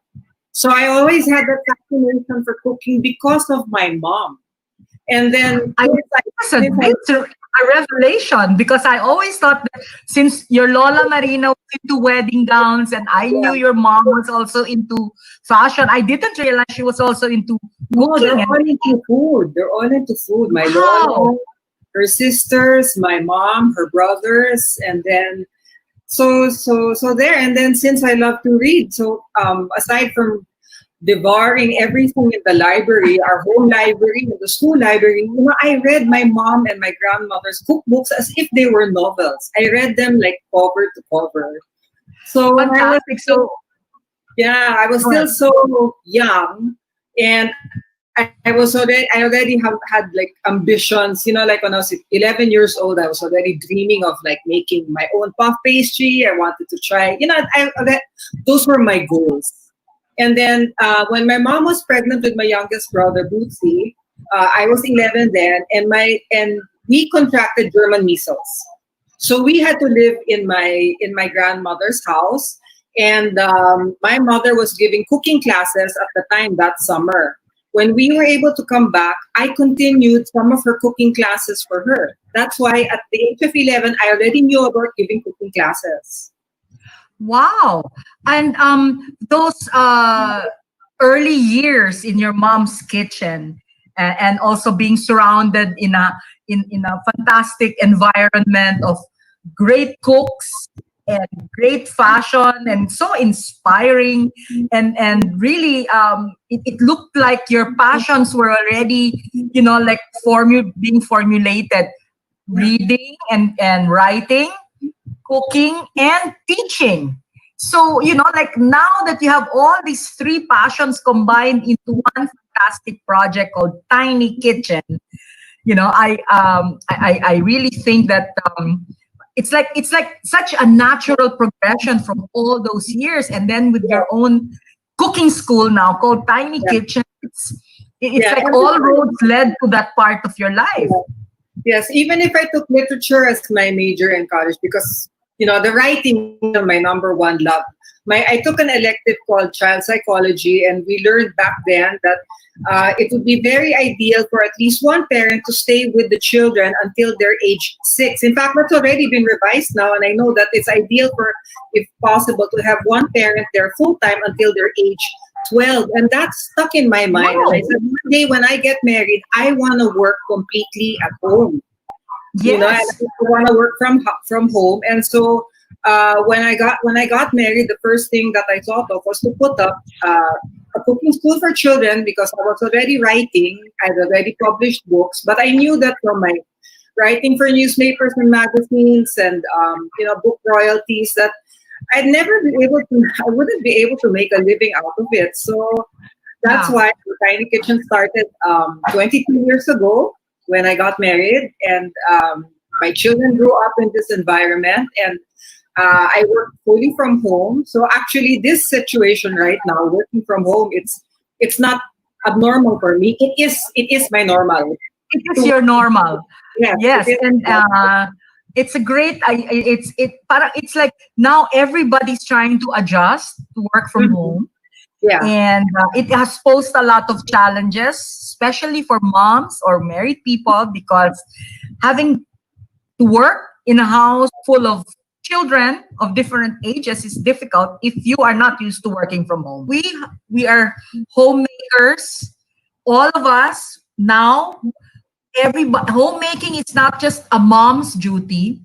So I always had that fascination for cooking because of my mom. And then it's a revelation because I always thought that since your Lola Marina was into wedding gowns and I knew your mom was also into fashion, I didn't realize she was also into cooking. They're all into food. They're all into food. My Lola, her sisters, my mom, her brothers, and then so there. And then since I love to read, so aside from devouring everything in the library, our home library, the school library, I read my mom and my grandmother's cookbooks as if they were novels. I read them like cover to cover. So fantastic. I was still so young, and I already had like ambitions, like when I was 11 years old, I was already dreaming of like making my own puff pastry. I wanted to try, those were my goals. And then when my mom was pregnant with my youngest brother, Bootsy, I was 11 then, and we contracted German measles. So we had to live in my grandmother's house, and my mother was giving cooking classes at the time that summer. When we were able to come back, I continued some of her cooking classes for her. That's why at the age of 11, I already knew about giving cooking classes. Wow. And those early years in your mom's kitchen and also being surrounded in a fantastic environment of great cooks and great fashion and so inspiring and really it looked like your passions were already like being formulated, reading and writing, cooking and teaching. So like now that you have all these three passions combined into one fantastic project called Tiny Kitchen, I really think that it's like such a natural progression from all those years, and then with your own cooking school now called Tiny Kitchen, it's like all roads led to that part of your life. Yes, even if I took literature as my major in college, because the writing is my number one love. I took an elective called child psychology, and we learned back then that it would be very ideal for at least one parent to stay with the children until they're age 6. In fact, that's already been revised now, and I know that it's ideal for, if possible, to have one parent there full time until they're age 12. And that's stuck in my mind. Wow. And I said, one day when I get married, I want to work completely at home. And I want to work from home. And so when I got married, the first thing that I thought of was to put up a cooking school for children, because I was already writing. I'd already published books, but I knew that from my writing for newspapers and magazines and book royalties, that I wouldn't be able to make a living out of it. So that's why the Tiny Kitchen started 22 years ago when I got married, and my children grew up in this environment, and I work fully from home. So actually, this situation right now, working from home, it's not abnormal for me. It is my normal. It is your normal. Yes, it is. and it's a great. It's like now everybody's trying to adjust to work from home. Yeah. And it has posed a lot of challenges, especially for moms or married people, because having to work in a house full of children of different ages is difficult if you are not used to working from home. We are homemakers, all of us now. Everybody, homemaking is not just a mom's duty,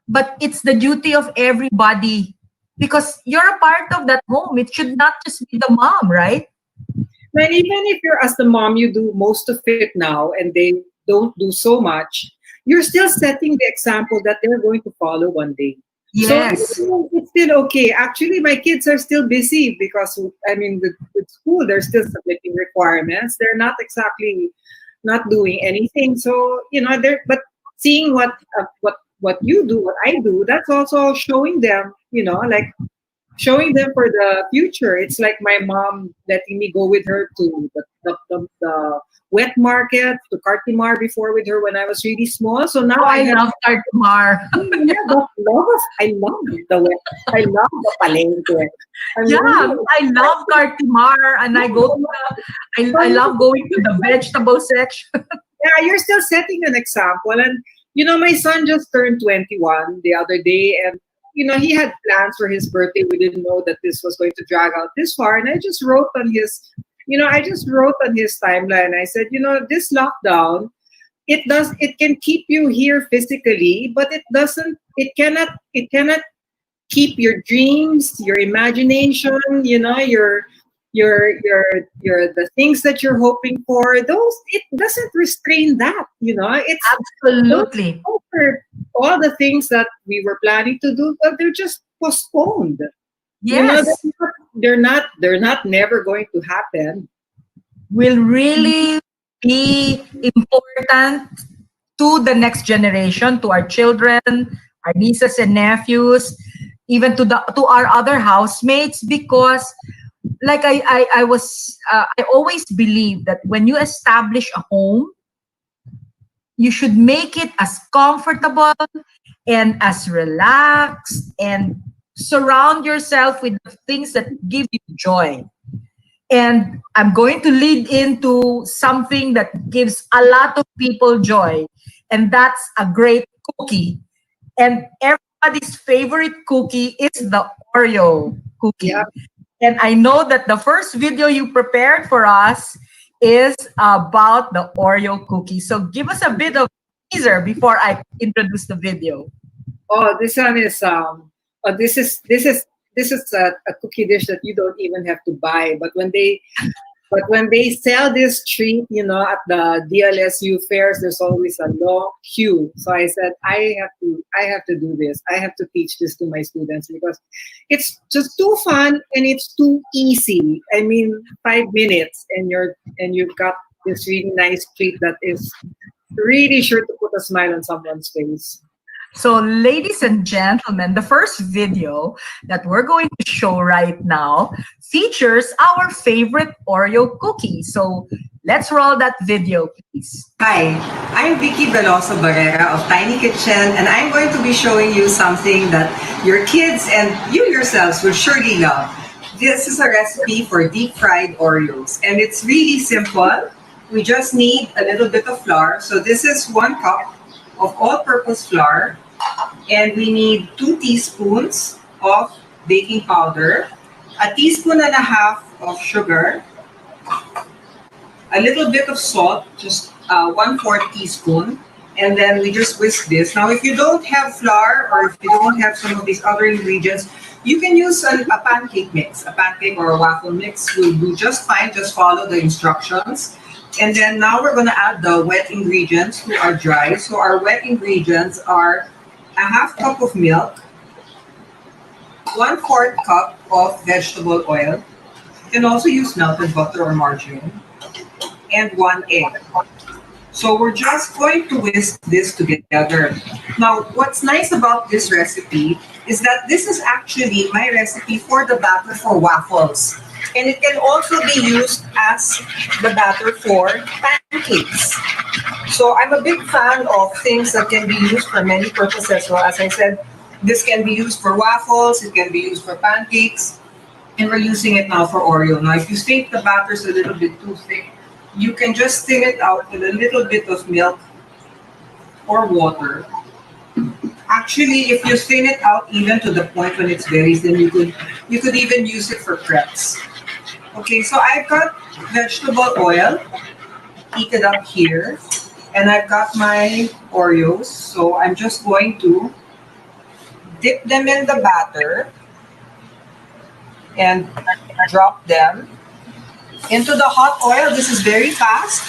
but it's the duty of everybody, because you're a part of that home. It should not just be the mom, right? And even if you're as the mom, you do most of it now, and they don't do so much, you're still setting the example that they're going to follow one day. Yes. So it's still okay. Actually, my kids are still busy because, with school, they're still submitting requirements. They're not exactly not doing anything. So, but seeing what you do, what I do, that's also showing them, like showing them for the future. It's like my mom letting me go with her to the wet market, to Cartimar before with her when I was really small. So now I love Cartimar. I love the wet. I love the palengke. I love Cartimar, and I love going to the vegetable section. Yeah, you're still setting an example. And my son just turned 21 the other day, and he had plans for his birthday. We didn't know that this was going to drag out this far, and I just wrote on his timeline. I said, this lockdown, it can keep you here physically, but it cannot keep your dreams, your imagination, your the things that you're hoping for. It doesn't restrain that. It's Absolutely. all the things that we were planning to do, but they're just postponed. Yes. They're not never going to happen. Will really be important to the next generation, to our children, our nieces and nephews, even to our other housemates, because like I always believe that when you establish a home, you should make it as comfortable and as relaxed, and surround yourself with the things that give you joy. And I'm going to lead into something that gives a lot of people joy, and that's a great cookie. And everybody's favorite cookie is the Oreo cookie. Yeah. And I know that the first video you prepared for us is about the Oreo cookie. So give us a bit of teaser before I introduce the video. Oh, this one is this is a cookie dish that you don't even have to buy. But when they sell this treat, at the DLSU fairs, there's always a long queue. So I said, I have to do this. I have to teach this to my students, because it's just too fun and it's too easy. 5 minutes and you've got this really nice treat that is really sure to put a smile on someone's face. So, ladies and gentlemen, the first video that we're going to show right now features our favorite Oreo cookie. So, Let's roll that video, please. Hi, I'm Vicky Veloso Barrera of Tiny Kitchen, and I'm going to be showing you something that your kids and you yourselves will surely love. This is a recipe for deep fried Oreos, and it's really simple. We just need a little bit of flour. So this is 1 cup of all-purpose flour, and we need 2 teaspoons of baking powder, a teaspoon and a half of sugar, a little bit of salt, just 1/4 teaspoon, and then we just whisk this. Now, if you don't have flour or if you don't have some of these other ingredients, you can use a pancake mix. A pancake or a waffle mix will do just fine. Just follow the instructions. And then now we're going to add the wet ingredients to our dry. So our wet ingredients are a 1/2 cup of milk, 1/4 cup of vegetable oil. You can also use melted butter or margarine, and 1 egg. So we're just going to whisk this together. Now, what's nice about this recipe is that this is actually my recipe for the batter for waffles. And it can also be used as the batter for pancakes. So I'm a big fan of things that can be used for many purposes. So as I said, this can be used for waffles, it can be used for pancakes, and we're using it now for Oreo. Now, if you think the batter's a little bit too thick, you can just thin it out with a little bit of milk or water. Actually, if you thin it out even to the point when it's very thin, you could even use it for crepes. Okay, so I've got vegetable oil heated up here, and I've got my Oreos. So I'm just going to dip them in the batter and drop them into the hot oil. This is very fast.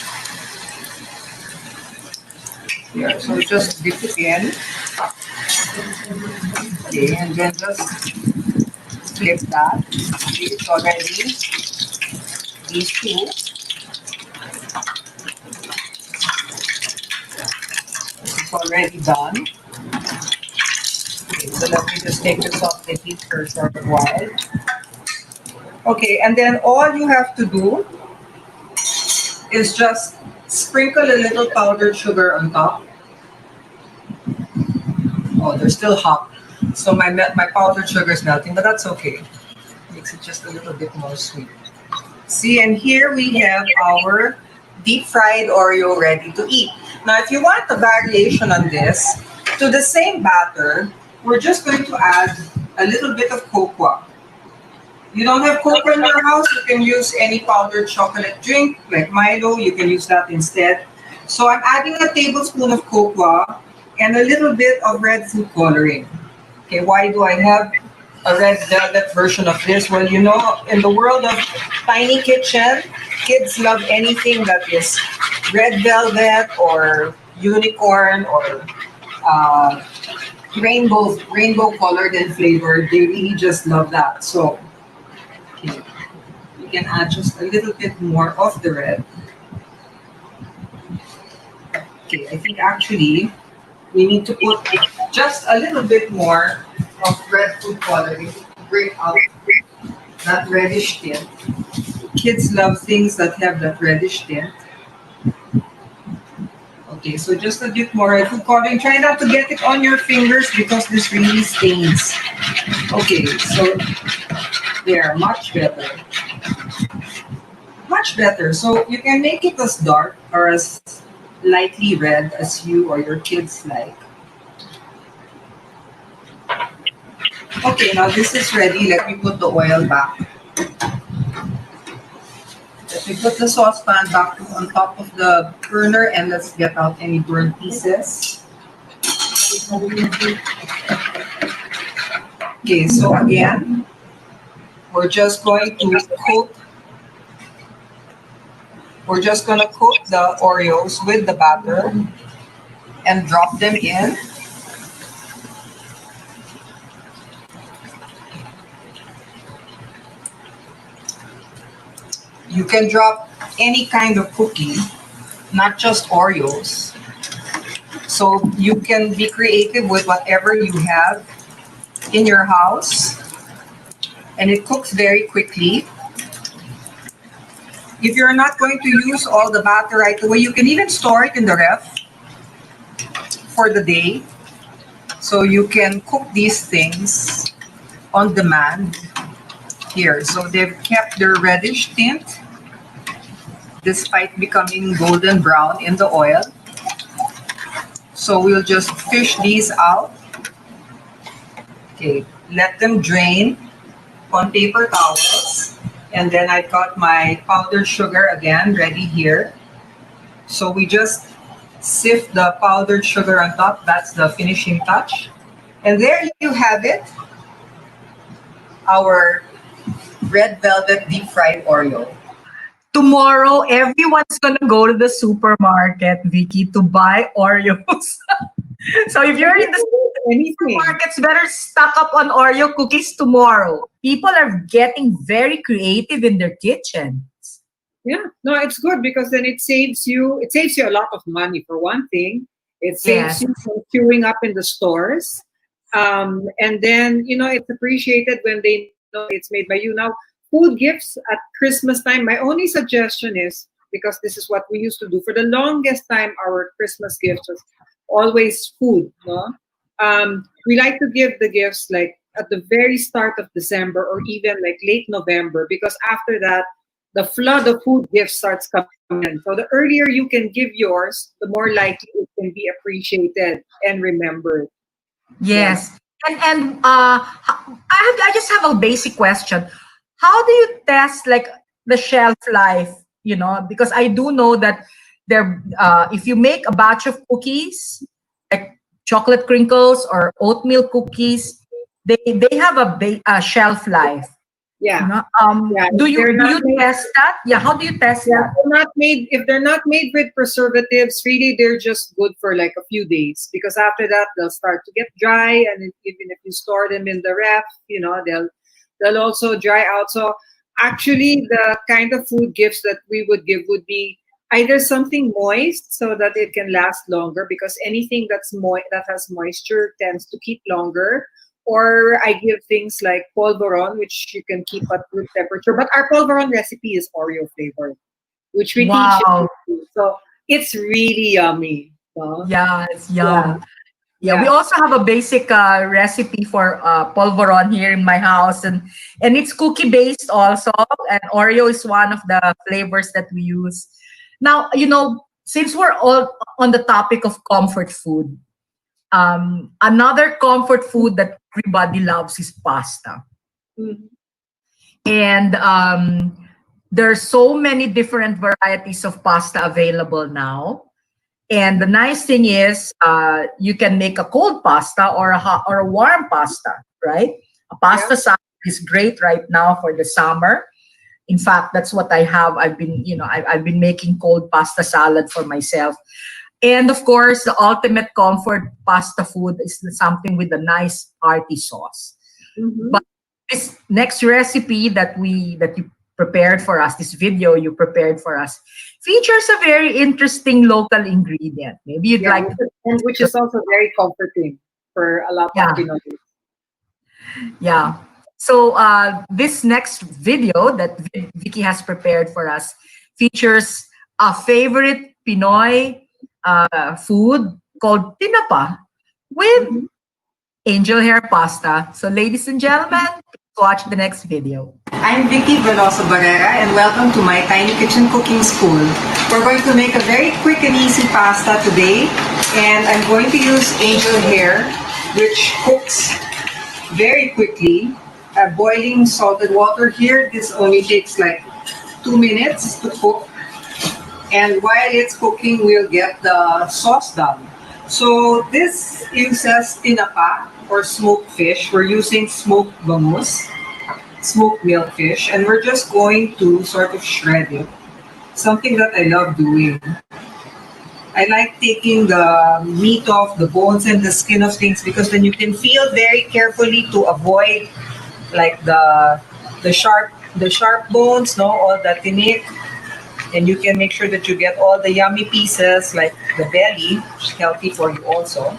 Here, so just dip it in. Okay, and then just flip that. It's already these two. It's already done. Okay, so let me just take this off the heat for a short while. Okay, and then all you have to do is just sprinkle a little powdered sugar on top. Oh, they're still hot. So my powdered sugar is melting, but that's okay. Makes it just a little bit more sweet. See, and here we have our deep fried Oreo ready to eat. Now, if you want a variation on this, to the same batter, we're just going to add a little bit of cocoa. You don't have cocoa in your house, you can use any powdered chocolate drink like Milo. You can use that instead. So I'm adding a tablespoon of cocoa and a little bit of red food coloring. Okay, why do I have a red velvet version of this? Well, you know, in the world of Tiny Kitchen, kids love anything that is red velvet or unicorn or rainbow colored and flavored. They really just love that. So okay, you can add just a little bit more of the red. Okay, I think actually we need to put just a little bit more of red food coloring to bring out that reddish tint. Kids love things that have that reddish tint. Okay, so just a bit more red food coloring. Try not to get it on your fingers because this really stains. Okay, so there, much better. Much better. So you can make it as dark or as lightly red as you or your kids like. Okay, now this is ready. Let me put the oil back. Let me put the saucepan back on top of the burner and let's get out any burnt pieces. Okay, so again, we're just going to coat the Oreos with the batter and drop them in. You can drop any kind of cookie, not just Oreos. So you can be creative with whatever you have in your house. And it cooks very quickly. if you're not going to use all the batter right away, you can even store it in the ref for the day. So you can cook these things on demand here. So they've kept their reddish tint despite becoming golden brown in the oil. So we'll just fish these out. Okay, let them drain on paper towels. And then I've got my powdered sugar again ready here. So we just sift the powdered sugar on top. That's the finishing touch. And there you have it. Our red velvet deep fried Oreo. Tomorrow, everyone's gonna go to the supermarket, Vicky, to buy Oreos. So if you're in the Anything. supermarkets, better stock up on Oreo cookies tomorrow. People are getting very creative in their kitchens. Yeah, no, it's good because then it saves you. It saves you a lot of money for one thing. It saves Yes. you from queuing up in the stores, and then it's appreciated when they know it's made by you. Now, food gifts at Christmas time. My only suggestion is, because this is what we used to do for the longest time. Our Christmas gifts was always food. No, we like to give the gifts like at the very start of December or even like late November, because after that the flood of food gifts starts coming in. So the earlier you can give yours, the more likely it can be appreciated and remembered. Yes. And I just have a basic question. How do you test like the shelf life? Because I do know that if you make a batch of cookies, like chocolate crinkles or oatmeal cookies, they have a shelf life. Yeah. Yeah, Do you they're not made- test that? Yeah. How do you test Yeah, that? if they're not made with preservatives, really they're just good for like a few days, because after that they'll start to get dry, and even if you store them in the ref, they'll also dry out. So actually the kind of food gifts that we would give would be either something moist so that it can last longer, because anything that has moisture tends to keep longer. Or I give things like polvoron, which you can keep at room temperature. But our polvoron recipe is Oreo flavored, which we teach Wow. you. So it's really yummy. So, Yeah, it's yum. Yeah. Yeah, we also have a basic recipe for polvoron here in my house, and it's cookie based also. And Oreo is one of the flavors that we use. Now, since we're all on the topic of comfort food, another comfort food that everybody loves is pasta. Mhm. And there's so many different varieties of pasta available now. And the nice thing is, you can make a cold pasta or a hot or a warm pasta, right? A pasta salad is great right now for the summer. In fact, that's what I have. I've been making cold pasta salad for myself. And of course, the ultimate comfort pasta food is something with a nice hearty sauce. Mhm. But this next recipe that you prepared for us, this video you prepared for us, features a very interesting local ingredient. Maybe you'd like to. And which is also very comforting for a lot Yeah. of Pinoy. Yeah. So this next video that Vicky has prepared for us features a favorite Pinoy food called tinapa with angel hair pasta. So ladies and gentlemen, please watch the next video. I'm Vicky Veloso Barrera, and welcome to my Tiny Kitchen Cooking School. We're going to make a very quick and easy pasta today, and I'm going to use angel hair, which cooks very quickly. Boiling salted water here, this only takes like 2 minutes to cook. And while it's cooking, we'll get the sauce done. So this uses tinapa or smoked fish. We're using smoked bangus, smoked milkfish, and we're just going to sort of shred it. Something that I love doing. I like taking the meat off, the bones and the skin of things, because then you can feel very carefully to avoid like the sharp bones, no, all the tinik. And you can make sure that you get all the yummy pieces, like the belly, which is healthy for you also.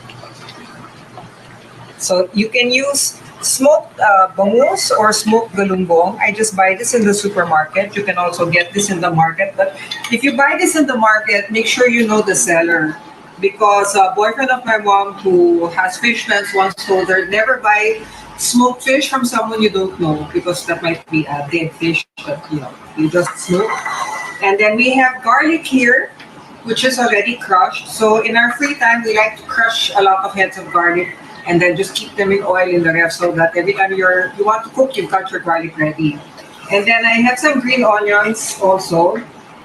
So you can use smoked bangus or smoked galunggong. I just buy this in the supermarket. You can also get this in the market. But if you buy this in the market, make sure you know the seller. Because a boyfriend of my mom who has fish nets once told her, never buy smoked fish from someone you don't know because that might be a dead fish that you just smoke. And then we have garlic here, which is already crushed. So in our free time, we like to crush a lot of heads of garlic and then just keep them in oil in the ref so that every time you want to cook, you've got your garlic ready. And then I have some green onions also,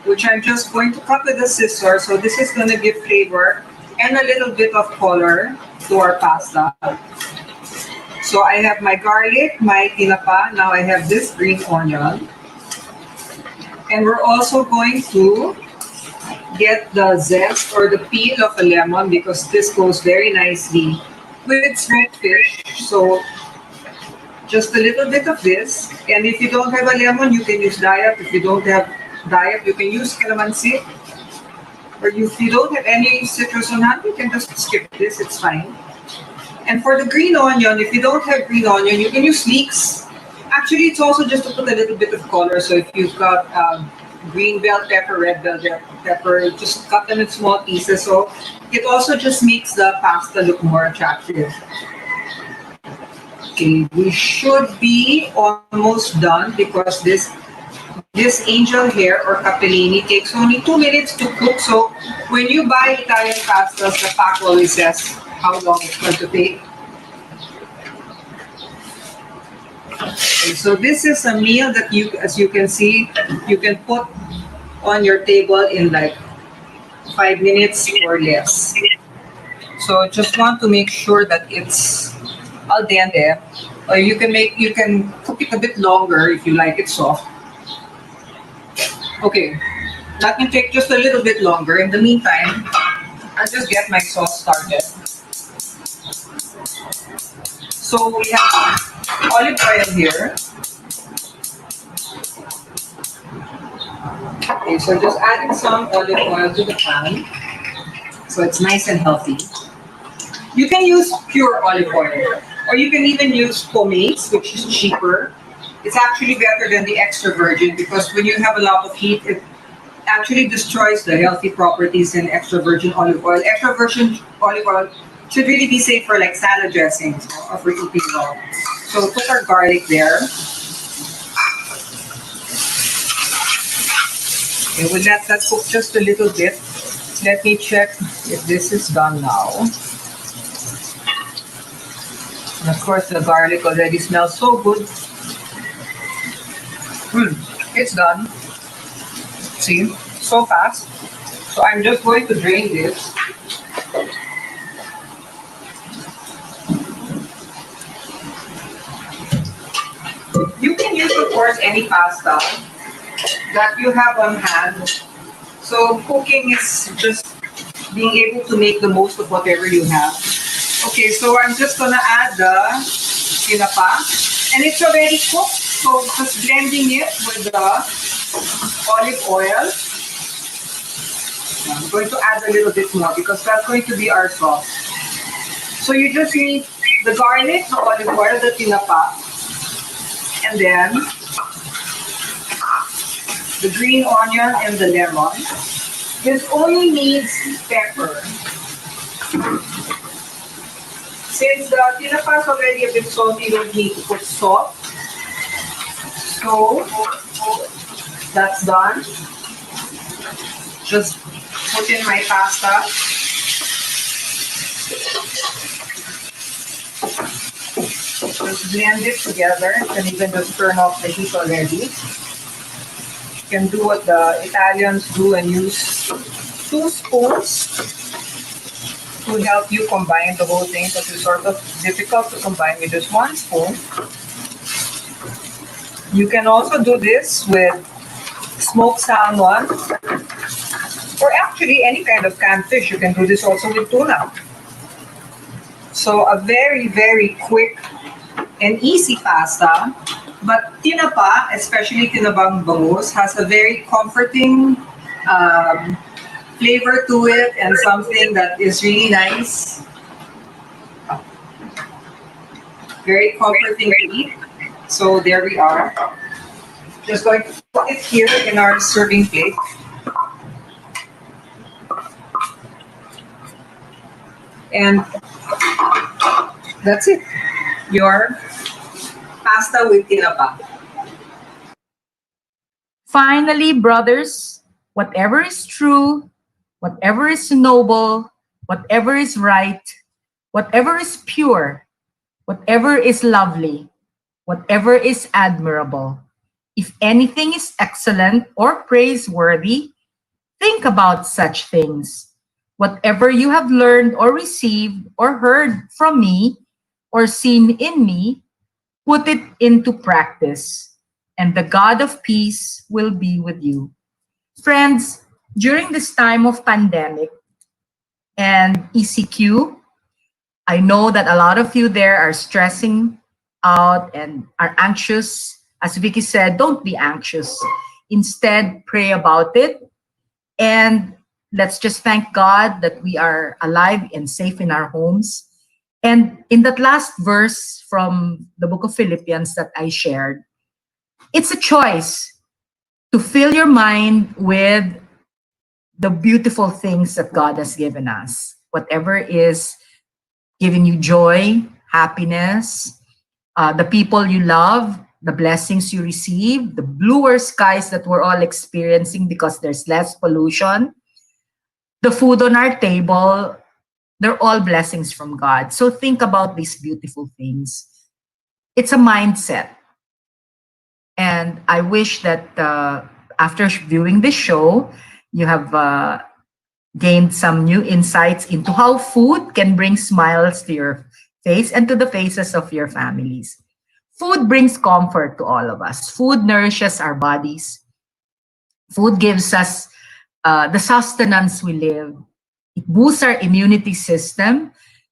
which I'm just going to cut with a scissor. So this is going to give flavor and a little bit of color to our pasta. So I have my garlic, my tinapa. Now I have this green onion. And we're also going to get the zest or the peel of a lemon because this goes very nicely with smoked fish. So just a little bit of this. And if you don't have a lemon, you can use dayap. If you don't have dayap, you can use calamansi. Or if you don't have any citrus on hand, you can just skip this. It's fine. And for the green onion, if you don't have green onion, you can use leeks. Actually, it's also just to put a little bit of color. So if you've got green bell pepper, red bell pepper, just cut them in small pieces. So it also just makes the pasta look more attractive. Okay, we should be almost done because this angel hair or capellini takes only 2 minutes to cook. So when you buy Italian pastas, the pack always says how long it's going to take. Okay, so this is a meal that as you can see, you can put on your table in like 5 minutes or less. So just want to make sure that it's al dente. Or you can cook it a bit longer if you like it soft. Okay, that can take just a little bit longer. In the meantime, I'll just get my sauce started. So we have olive oil here. Okay, so just adding some olive oil to the pan so it's nice and healthy. You can use pure olive oil or you can even use pomace, which is cheaper. It's actually better than the extra virgin because when you have a lot of heat, it actually destroys the healthy properties in extra virgin olive oil. Extra virgin olive oil should really be safe for like salad dressings or for eating raw. So put our garlic there. Okay, we'll let that cook just a little bit. Let me check if this is done now. And of course, the garlic already smells so good. It's done. See, so fast. So I'm just going to drain this. You can use, of course, any pasta that you have on hand. So cooking is just being able to make the most of whatever you have. Okay, so I'm just gonna add the tinapa, and it's already cooked. So just blending it with the olive oil. I'm going to add a little bit more because that's going to be our sauce. So you just need the garlic, the olive oil, the tinapa, and then the green onion and the lemon. This only needs pepper. Since the tinapa is already a bit salty, you don't need to put salt. So that's done. Just put in my pasta. Just blend it together. You can even just turn off the heat already. You can do what the Italians do and use 2 spoons to help you combine the whole thing because it's sort of difficult to combine with just 1 spoon. You can also do this with smoked salmon or actually any kind of canned fish. You can do this also with tuna. So a very, very quick and easy pasta. But tinapa, especially tinabang bangus, has a very comforting flavor to it and something that is really nice. Very comforting to eat. So there we are. Just going to put it here in our serving plate. And that's it. Your pasta with tinapa. Finally, brothers, whatever is true, whatever is noble, whatever is right, whatever is pure, whatever is lovely, whatever is admirable, if anything is excellent or praiseworthy, think about such things. Whatever you have learned or received or heard from me or seen in me, put it into practice, and the God of peace will be with you. Friends, during this time of pandemic and ECQ, I know that a lot of you there are stressing out and are anxious. As Vicky said, don't be anxious. Instead, pray about it. And let's just thank God that we are alive and safe in our homes. And in that last verse from the book of Philippians that I shared, it's a choice to fill your mind with the beautiful things that God has given us. Whatever is giving you joy, happiness, the people you love, the blessings you receive, the bluer skies that we're all experiencing because there's less pollution, the food on our table, they're all blessings from God. So think about these beautiful things. It's a mindset. And I wish that after viewing this show, you have gained some new insights into how food can bring smiles to your face and to the faces of your families. Food brings comfort to all of us. Food nourishes our bodies. Food gives us the sustenance we live. It boosts our immunity system.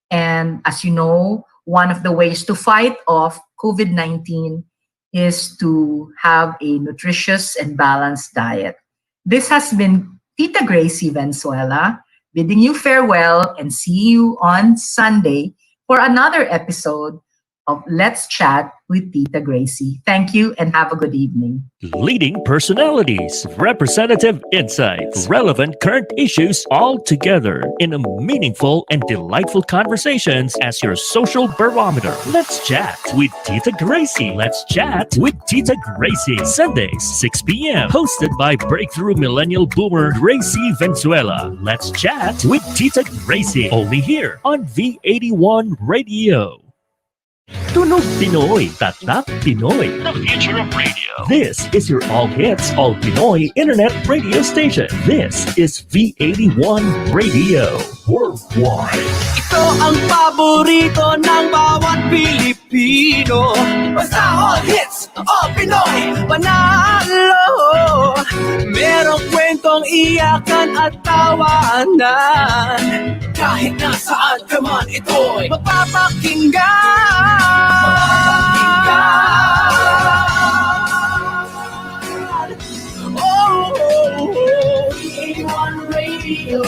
And as you know, one of the ways to fight off COVID-19 is to have a nutritious and balanced diet. This has been Tita Gracie Venezuela bidding you farewell and see you on Sunday for another episode of Let's Chat with Tita Gracie. Thank you and have a good evening. Leading personalities, representative insights, relevant current issues all together in a meaningful and delightful conversations as your social barometer. Let's chat with Tita Gracie. Let's chat with Tita Gracie. Sundays, 6 p.m. Hosted by breakthrough millennial boomer Gracie Venezuela. Let's chat with Tita Gracie. Only here on V81 Radio. Tunog Pinoy, Tatak Pinoy, the future of radio. This is your all-hits, all-Pinoy internet radio station. This is V81 Radio Worldwide. Ito ang paborito ng bawat Pilipino. Basta all hits, all Pinoy, panalo. Merong kwentong iyakan at tawanan. Kahit nasaan ka man, ito'y mapapakinggan. Oh, 81 Radio,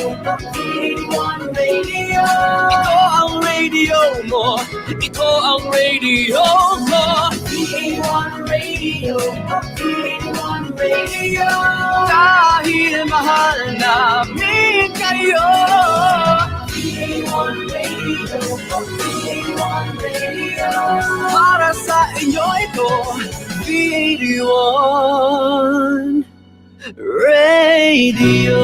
81 Radio. Ito ang radio mo, ito ang radio ko. 81 Radio, 81 Radio. Dahil mahal namin kayo. 81 Radio, 81 Radio. Para sa inyo ito, 81 Radio.